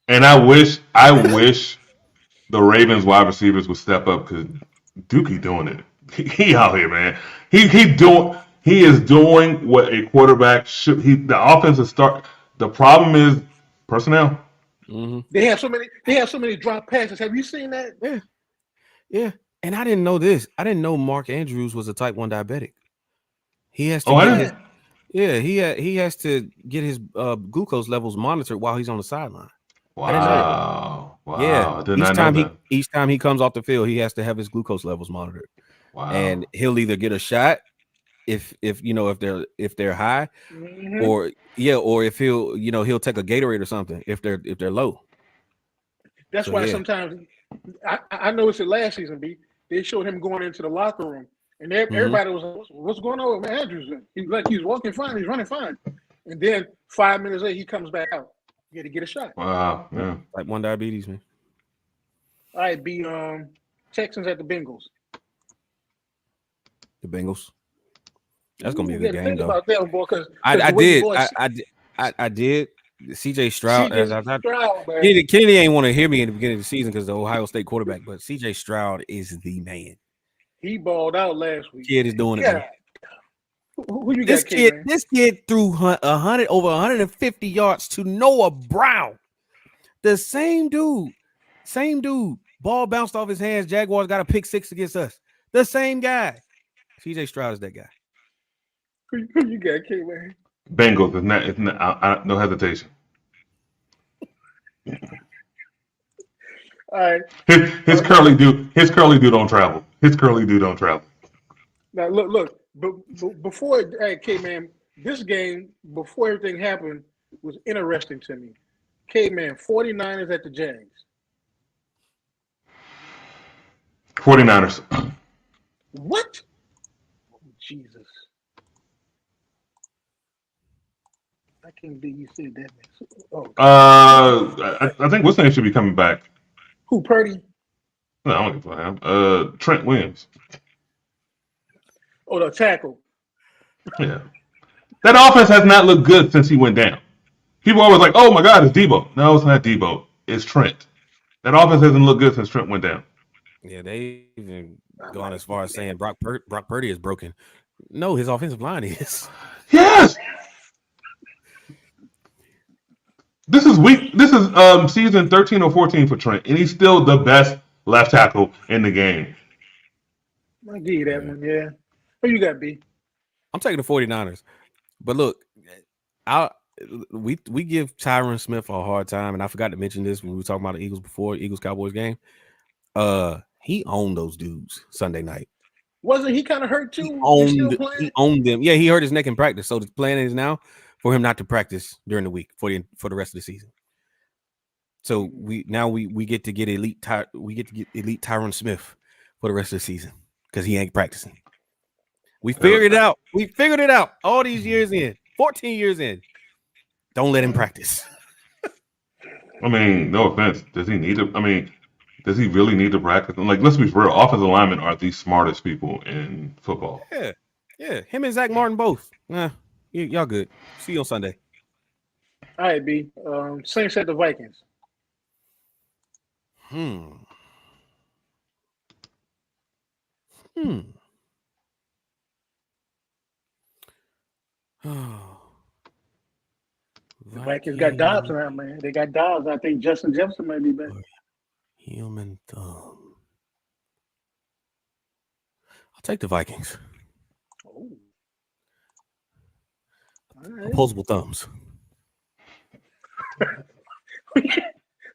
And I wish the Ravens wide receivers would step up because Dookie doing it. He out here, man. He is doing what a quarterback should. The offensive start. The problem is personnel. Mm-hmm. They have so many drop passes. Have you seen that? Yeah. And I didn't know this. I didn't know Mark Andrews was a type 1 diabetic. He has to he has to get his glucose levels monitored while he's on the sideline. Wow. I didn't know that. Wow. Yeah. I did not know that. Each time he comes off the field, he has to have his glucose levels monitored. Wow. And he'll either get a shot if they're high, mm-hmm. or if he'll take a Gatorade or something if they're low. That's why sometimes I noticed it last season, B. They showed him going into the locker room, and everybody was like, "What's going on with Andrews?" He's walking fine, he's running fine, and then 5 minutes later he comes back out. You got to get a shot. Wow, yeah. Type 1 diabetes, man. All right, B. Texans at the Bengals. The Bengals. That's gonna be a good game, though. About that, boy, I did. CJ Stroud. Stroud, man. Kennedy ain't want to hear me in the beginning of the season because the Ohio State quarterback, but CJ Stroud is the man. He balled out last week. Kid is doing it, man. Who you This got, man? This kid threw over 150 yards to Noah Brown. The same dude. Ball bounced off his hands. Jaguars got a pick 6 against us. The same guy. CJ Stroud is that guy. Who you got, man? Bengals. It's not no hesitation. All right. His curly dude don't travel. Now look. Before, man, this game before everything happened was interesting to me. Man, 49ers at the Jags. 49ers. What? Oh, Jesus. I can't believe you said that. Oh. I think what's name should be coming back. Who, Purdy? No, I don't give a damn. Trent Williams. Oh, the tackle. Yeah. That offense has not looked good since he went down. People are always like, oh my God, it's Debo. No, it's not Debo. It's Trent. That offense hasn't looked good since Trent went down. Yeah, they even gone as far as saying Brock Purdy is broken. No, his offensive line is. Yes. This is season 13 or 14 for Trent, and he's still the best left tackle in the game. I'll give you that one, yeah. Who you got, B? I'm taking the 49ers. But look, we give Tyron Smith a hard time, and I forgot to mention this when we were talking about the Eagles before, Eagles-Cowboys game. He owned those dudes Sunday night. Wasn't he kind of hurt too? He owned them. Yeah, he hurt his neck in practice. So the plan is now for him not to practice during the week for the rest of the season. So we get to get elite Tyron Smith for the rest of the season because he ain't practicing. We figured it out. We figured it out all these years in, 14 years in. Don't let him practice. I mean, no offense. Does he really need to practice? Like, let's be real. Offensive linemen are the smartest people in football. Yeah. Him and Zach Martin both. Y'all good. See you on Sunday. All right, B. Saints at the Vikings. The Vikings got Dobbs around, man. They got Dobbs. I think Justin Jefferson might be back. Human thumb. I'll take the Vikings. Oh. Right. Opposable thumbs.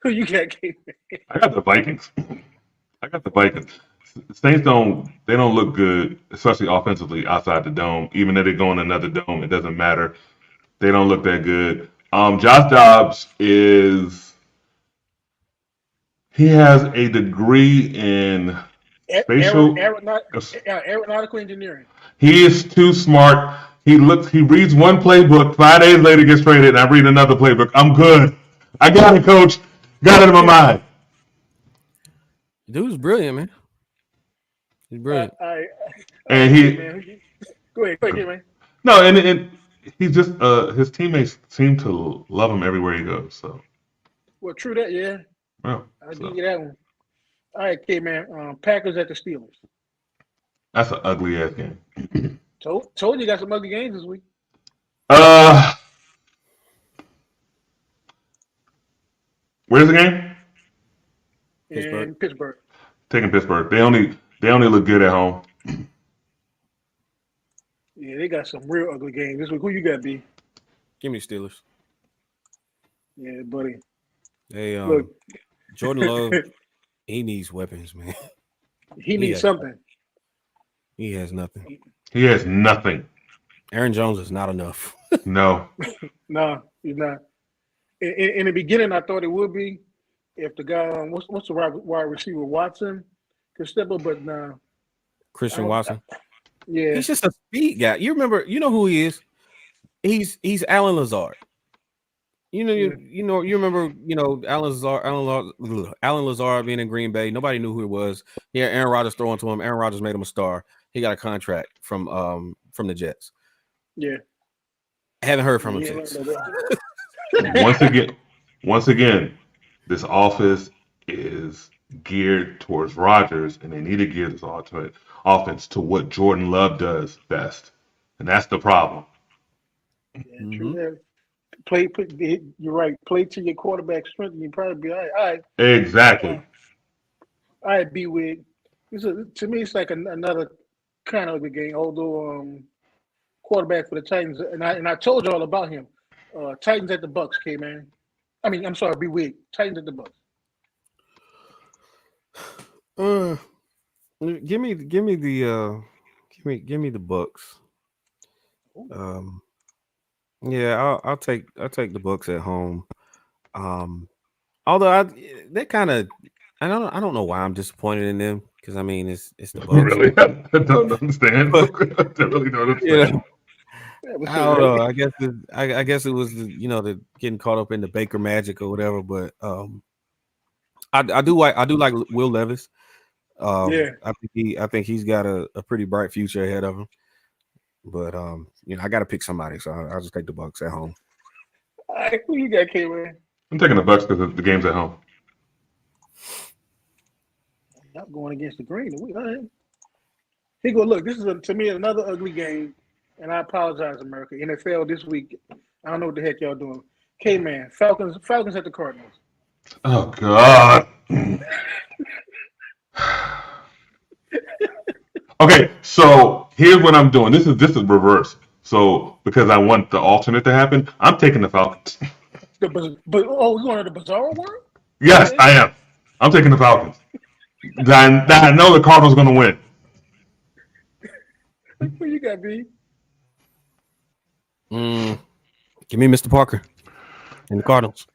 Who you got, K? I got the Vikings. Saints don't look good, especially offensively outside the dome. Even if they go in another dome, it doesn't matter. They don't look that good. Josh Dobbs he has a degree in aeronautical engineering. He is too smart. He reads one playbook, 5 days later gets traded, and I read another playbook. I'm good. I got it, coach. Got it in my mind. Dude's brilliant, man. He's brilliant. Go ahead, man. No, and he's just his teammates seem to love him everywhere he goes. So. Well, true that, yeah. Well, I'll give you that one. All right, K man. Packers at the Steelers. That's an ugly ass game. Told you got some ugly games this week. Where's the game? In Pittsburgh. Taking Pittsburgh. They only look good at home. Yeah, they got some real ugly games this week. Who you got, B? Give me the Steelers. Yeah, buddy. Hey, Jordan Love, he needs weapons, man. He needs something. He has nothing. He has nothing. Aaron Jones is not enough. No. No, he's not. In the beginning, I thought it would be if the guy, what's the wide receiver, Watson, could step up, but now. Christian Watson. Yeah. He's just a speed guy. You know who he is? He's Alan Lazard. You remember Alan Lazard being in Green Bay. Nobody knew who it was. Yeah, Aaron Rodgers throwing to him. Aaron Rodgers made him a star. He got a contract from the Jets. Yeah. I haven't heard from him since. Once again, this office is geared towards Rodgers, and they need to gear this offense to what Jordan Love does best, and that's the problem. Yeah, true Mm-hmm. that. You're right. Play to your quarterback strength, and you probably be all right. Exactly. All right, B Wig. To me, it's like another kind of a game. Although quarterback for the Titans, and I told you all about him. Titans at the Bucks, K man. I mean, I'm sorry, B Wig. Titans at the Bucks. Uh, give me the Bucks. Um, yeah, I'll take the Bucks at home. Um, although they kind of I don't know why I'm disappointed in them because I mean it's the Bucks, Really, I don't understand. but I really don't you understand. know Yeah, what's I it don't right? know. I guess it was the getting caught up in the Baker magic or whatever. But I do like Will Levis. Yeah. I think he's got a pretty bright future ahead of him. But I got to pick somebody, so I'll just take the Bucks at home. All right, who you got, K man? I'm taking the Bucks because the game's at home. Y'all going against the green. All right. He go look. This is to me another ugly game, and I apologize, America. NFL this week. I don't know what the heck y'all doing. K man, Falcons at the Cardinals. Oh God. Okay, so here's what I'm doing. This is reverse. So because I want the alternate to happen, I'm taking the Falcons. But we going to the Bizarro world? Yes, Okay. I am. I'm taking the Falcons. That I know the Cardinals going to win. Who you got, B? Give me Mr. Parker and the Cardinals.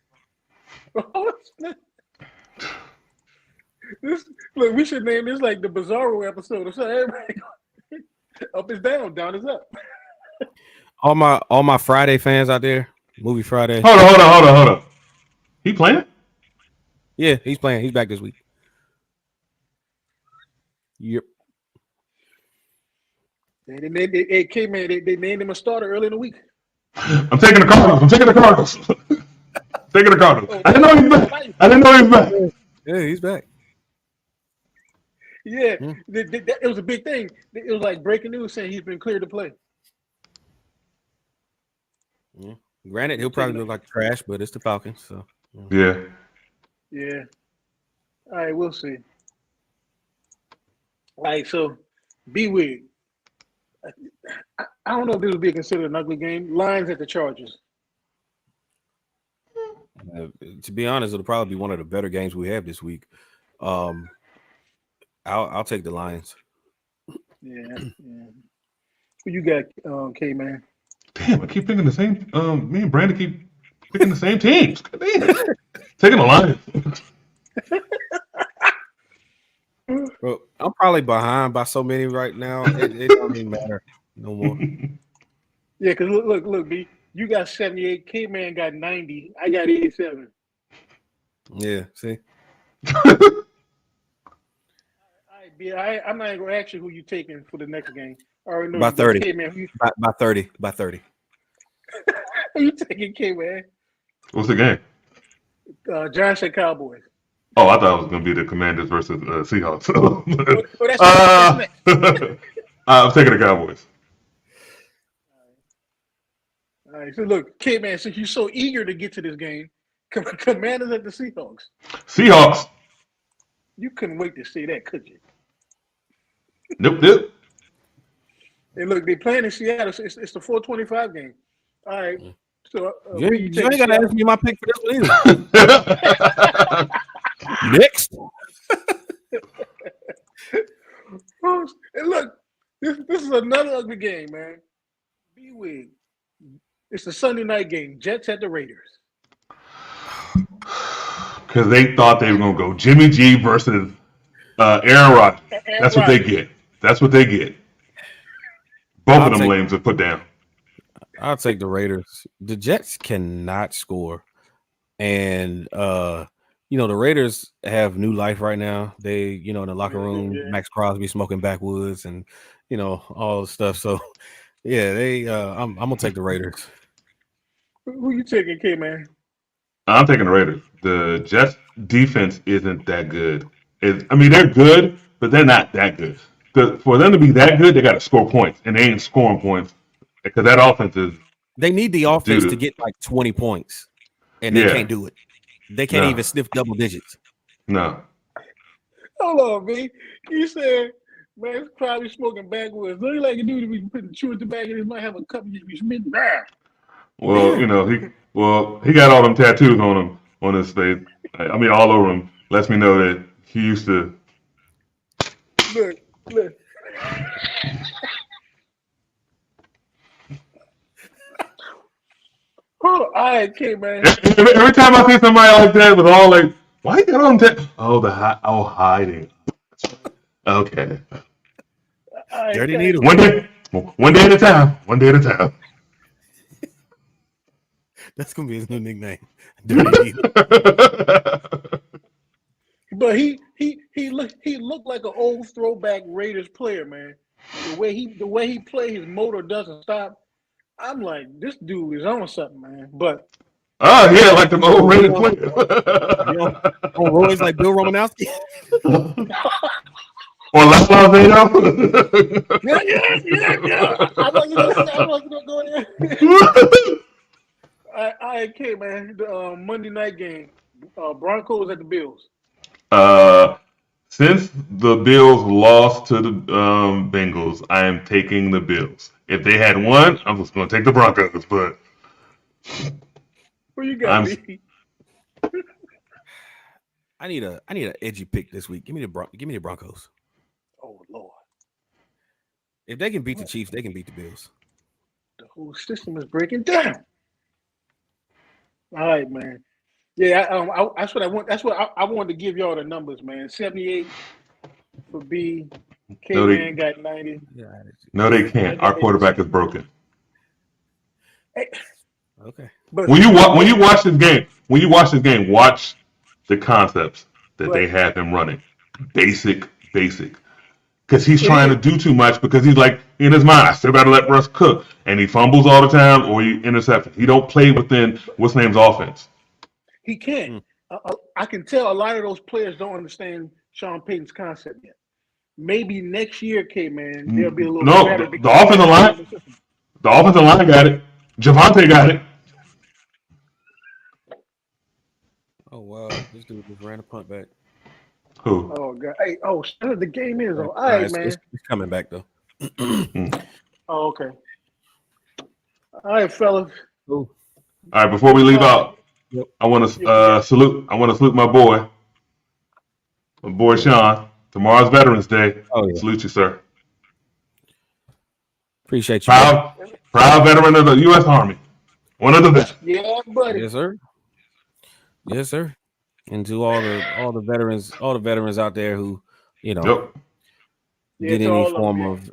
This, look, we should name this like the Bizarro episode. So everybody up is down is up. All my Friday fans out there, movie Friday. Hold on. He playing? Yeah, he's playing. He's back this week. Yep. They came in. They named him a starter early in the week. I'm taking the Cardinals. Taking the Cardinals. I didn't know he was back. Yeah, he's back. Yeah, it was a big thing. It was like breaking news saying he's been cleared to play. Yeah. Granted, he'll probably look like trash, but it's the Falcons, so Yeah. Yeah. All right, we'll see. All right, so B Wig. I don't know if this would be considered an ugly game. Lions at the Chargers. to be honest, it'll probably be one of the better games we have this week. I'll take the Lions. Yeah. Who you got, K man? Damn, I keep picking the same. Me and Brandon keep picking the same teams. Damn. Taking the Lions. Bro, I'm probably behind by so many right now. It don't even matter no more. Yeah, because look, B. You got 78. K man got 90. I got 87. Yeah, see. B, I'm not even gonna ask you who you taking for the next game. I already know By you 30. K-Man, By 30. By 30. who you taking, K-Man? What's the game? Giants and Cowboys. Oh, I thought it was going to be the Commanders versus Seahawks. That's next. I'm taking the Cowboys. All right, so look, K-Man, since you're so eager to get to this game, Commanders at the Seahawks. Seahawks. You couldn't wait to see that, could you? Nope. And look, they're playing in Seattle. So it's the 425 game. All right. So You ain't gotta ask me my pick for this one either. Next. And look, this is another ugly game, man. B-Wig. It's the Sunday night game. Jets at the Raiders. Because they thought they were going to go Jimmy G versus Aaron Rodgers. That's what they get. Both of them lames are put down. I'll take the Raiders. The Jets cannot score. And the Raiders have new life right now. They, in the locker room, Max Crosby smoking backwoods and all the stuff. So yeah, I'm gonna take the Raiders. Who you taking, K man? I'm taking the Raiders. The Jets defense isn't that good. I mean, they're good, but they're not that good. For them to be that good, they got to score points, and they ain't scoring points because that offense is They need the offense to doo-doo. get like 20 points, and they Yeah, can't do it. They can't no, even sniff double digits. no. Hold on, B. You said man's probably smoking backwoods. Look like a dude to be putting chewing tobacco in his might have a cup and just be spitting back. Well, Yeah. he got all them tattoos on him on his face. I mean, all over him. Lets me know that he used to. Look. Hold on. All right, K man. Every time I see somebody like that with all like, why you got all them tattoos? Oh, hiding. Okay. All right, Dirty K. Needle. One day at a time. One day at a time. That's gonna be his new nickname. Dirty Needle. But he looked like an old throwback Raiders player, man. The way he play, his motor doesn't stop. I'm like, this dude is on something, man. But Oh, yeah, like them old Raiders players. You know, on Roy's like Bill Romanowski. Or Lalo Vado. yeah. I'm like, you know, go there. All right, okay, man. The Monday night game, Broncos at the Bills. Since the Bills lost to the Bengals, I am taking the Bills. If they had won, I'm just going to take the Broncos. But Who you got, I'm B? I need an edgy pick this week. Give me the Broncos. Oh Lord, If they can beat the Chiefs, they can beat the Bills. the whole system is breaking down. All right, man. Yeah, that's what I want. That's what I wanted to give y'all the numbers, man. 78 for B. K man got 90. no, they can't. Our quarterback is broken. Hey, Okay. but When you watch this game, watch the concepts that they have him running. Basic. Because he's trying to do too much because he's like, in his mind, I still got to let Russ cook. And he fumbles all the time or he intercepts. He don't play within what's name's offense. he can't. I can tell a lot of those players don't understand Sean Payton's concept yet. Maybe next year, K man, they'll be a little better. The offensive line. The offensive line got it. Javante got it. Oh wow, this dude just ran a punt back. Who? Oh god! Hey, the game is on. All Nah, right, it's, man. it's coming back though. Oh, okay. All right, fellas. Ooh. All right, before we leave out, Yep. I want to salute. I want to salute my boy Sean. Tomorrow's Veterans Day. Oh yeah. Salute you, sir. Appreciate you. Bro. Proud veteran of the U.S. Army. One of the best. Yeah, buddy. Yes, sir. Yes, sir. And to all the veterans out there who, Yep. did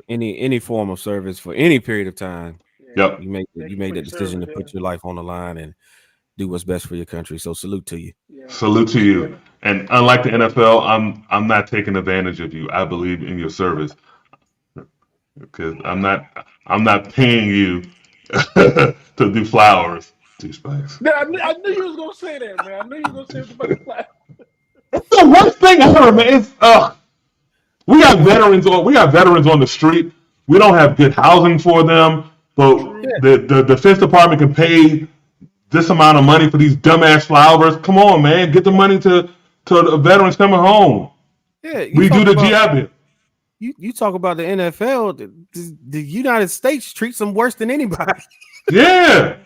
any form of service for any period of time. Yep. You made that decision to put your life on the line and do what's best for your country. So salute to you. Yeah. Salute to you. And unlike the NFL, I'm not taking advantage of you. I believe in your service because I'm not paying you to do flowers. Douchebags. I knew you was gonna say that, man. I knew you was gonna say the flag. It's the worst thing ever, man. It's we got veterans on the street. We don't have good housing for them, but the Defense Department can pay this amount of money for these dumbass flowers. Come on, man, get the money to the veterans coming home. Yeah, we do the GI Bill. You talk about the NFL. The United States treats them worse than anybody. Yeah,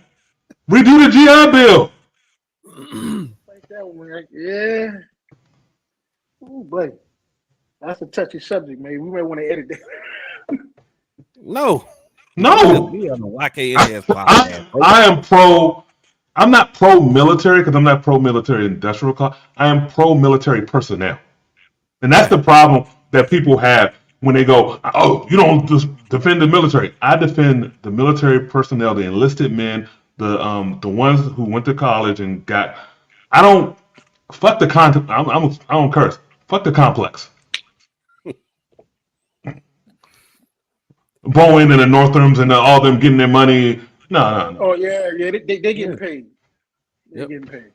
we do the GI Bill. Like that one, right? Yeah. Oh, boy. That's a touchy subject, man. We may want to edit that. No. We on the YKNS podcast. I am pro. I'm not pro-military because I'm not pro-military industrial. I am pro-military personnel, and that's the problem that people have when they go, "Oh, you don't just defend the military." I defend the military personnel, the enlisted men, the ones who went to college and got. I don't fuck the content. I don't curse. Fuck the complex. Boeing and the Northrams and all them getting their money. No. Oh yeah. They getting Yeah. paid. They Yep. getting paid.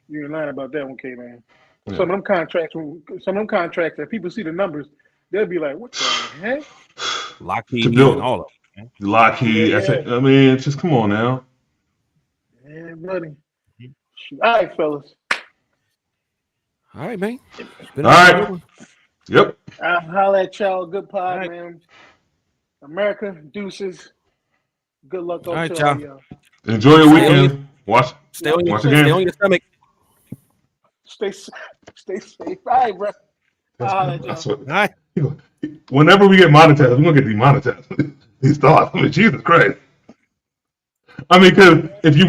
You ain't lying about that one, K man. Yeah. Some of them contracts, that people see the numbers, they'll be like, "What the heck?" Lockheed To and build all of them. Lockheed, Yeah. I mean, just come on now. Yeah, buddy. Shoot. All right, fellas. All right, man. It's been All a good right. one. Yep. I'll holler at y'all. Good All pod, right. man. America, deuces. Good luck All out right, to all y'all. y'all. Enjoy your Stay on your weekend. Watch stay on your the stay game. on your stomach. Stay safe. All right, bro. I'll holler at I y'all. swear. All right. Whenever we get monetized, we're gonna get demonetized. These thoughts. I mean, Jesus Christ. I mean, because if you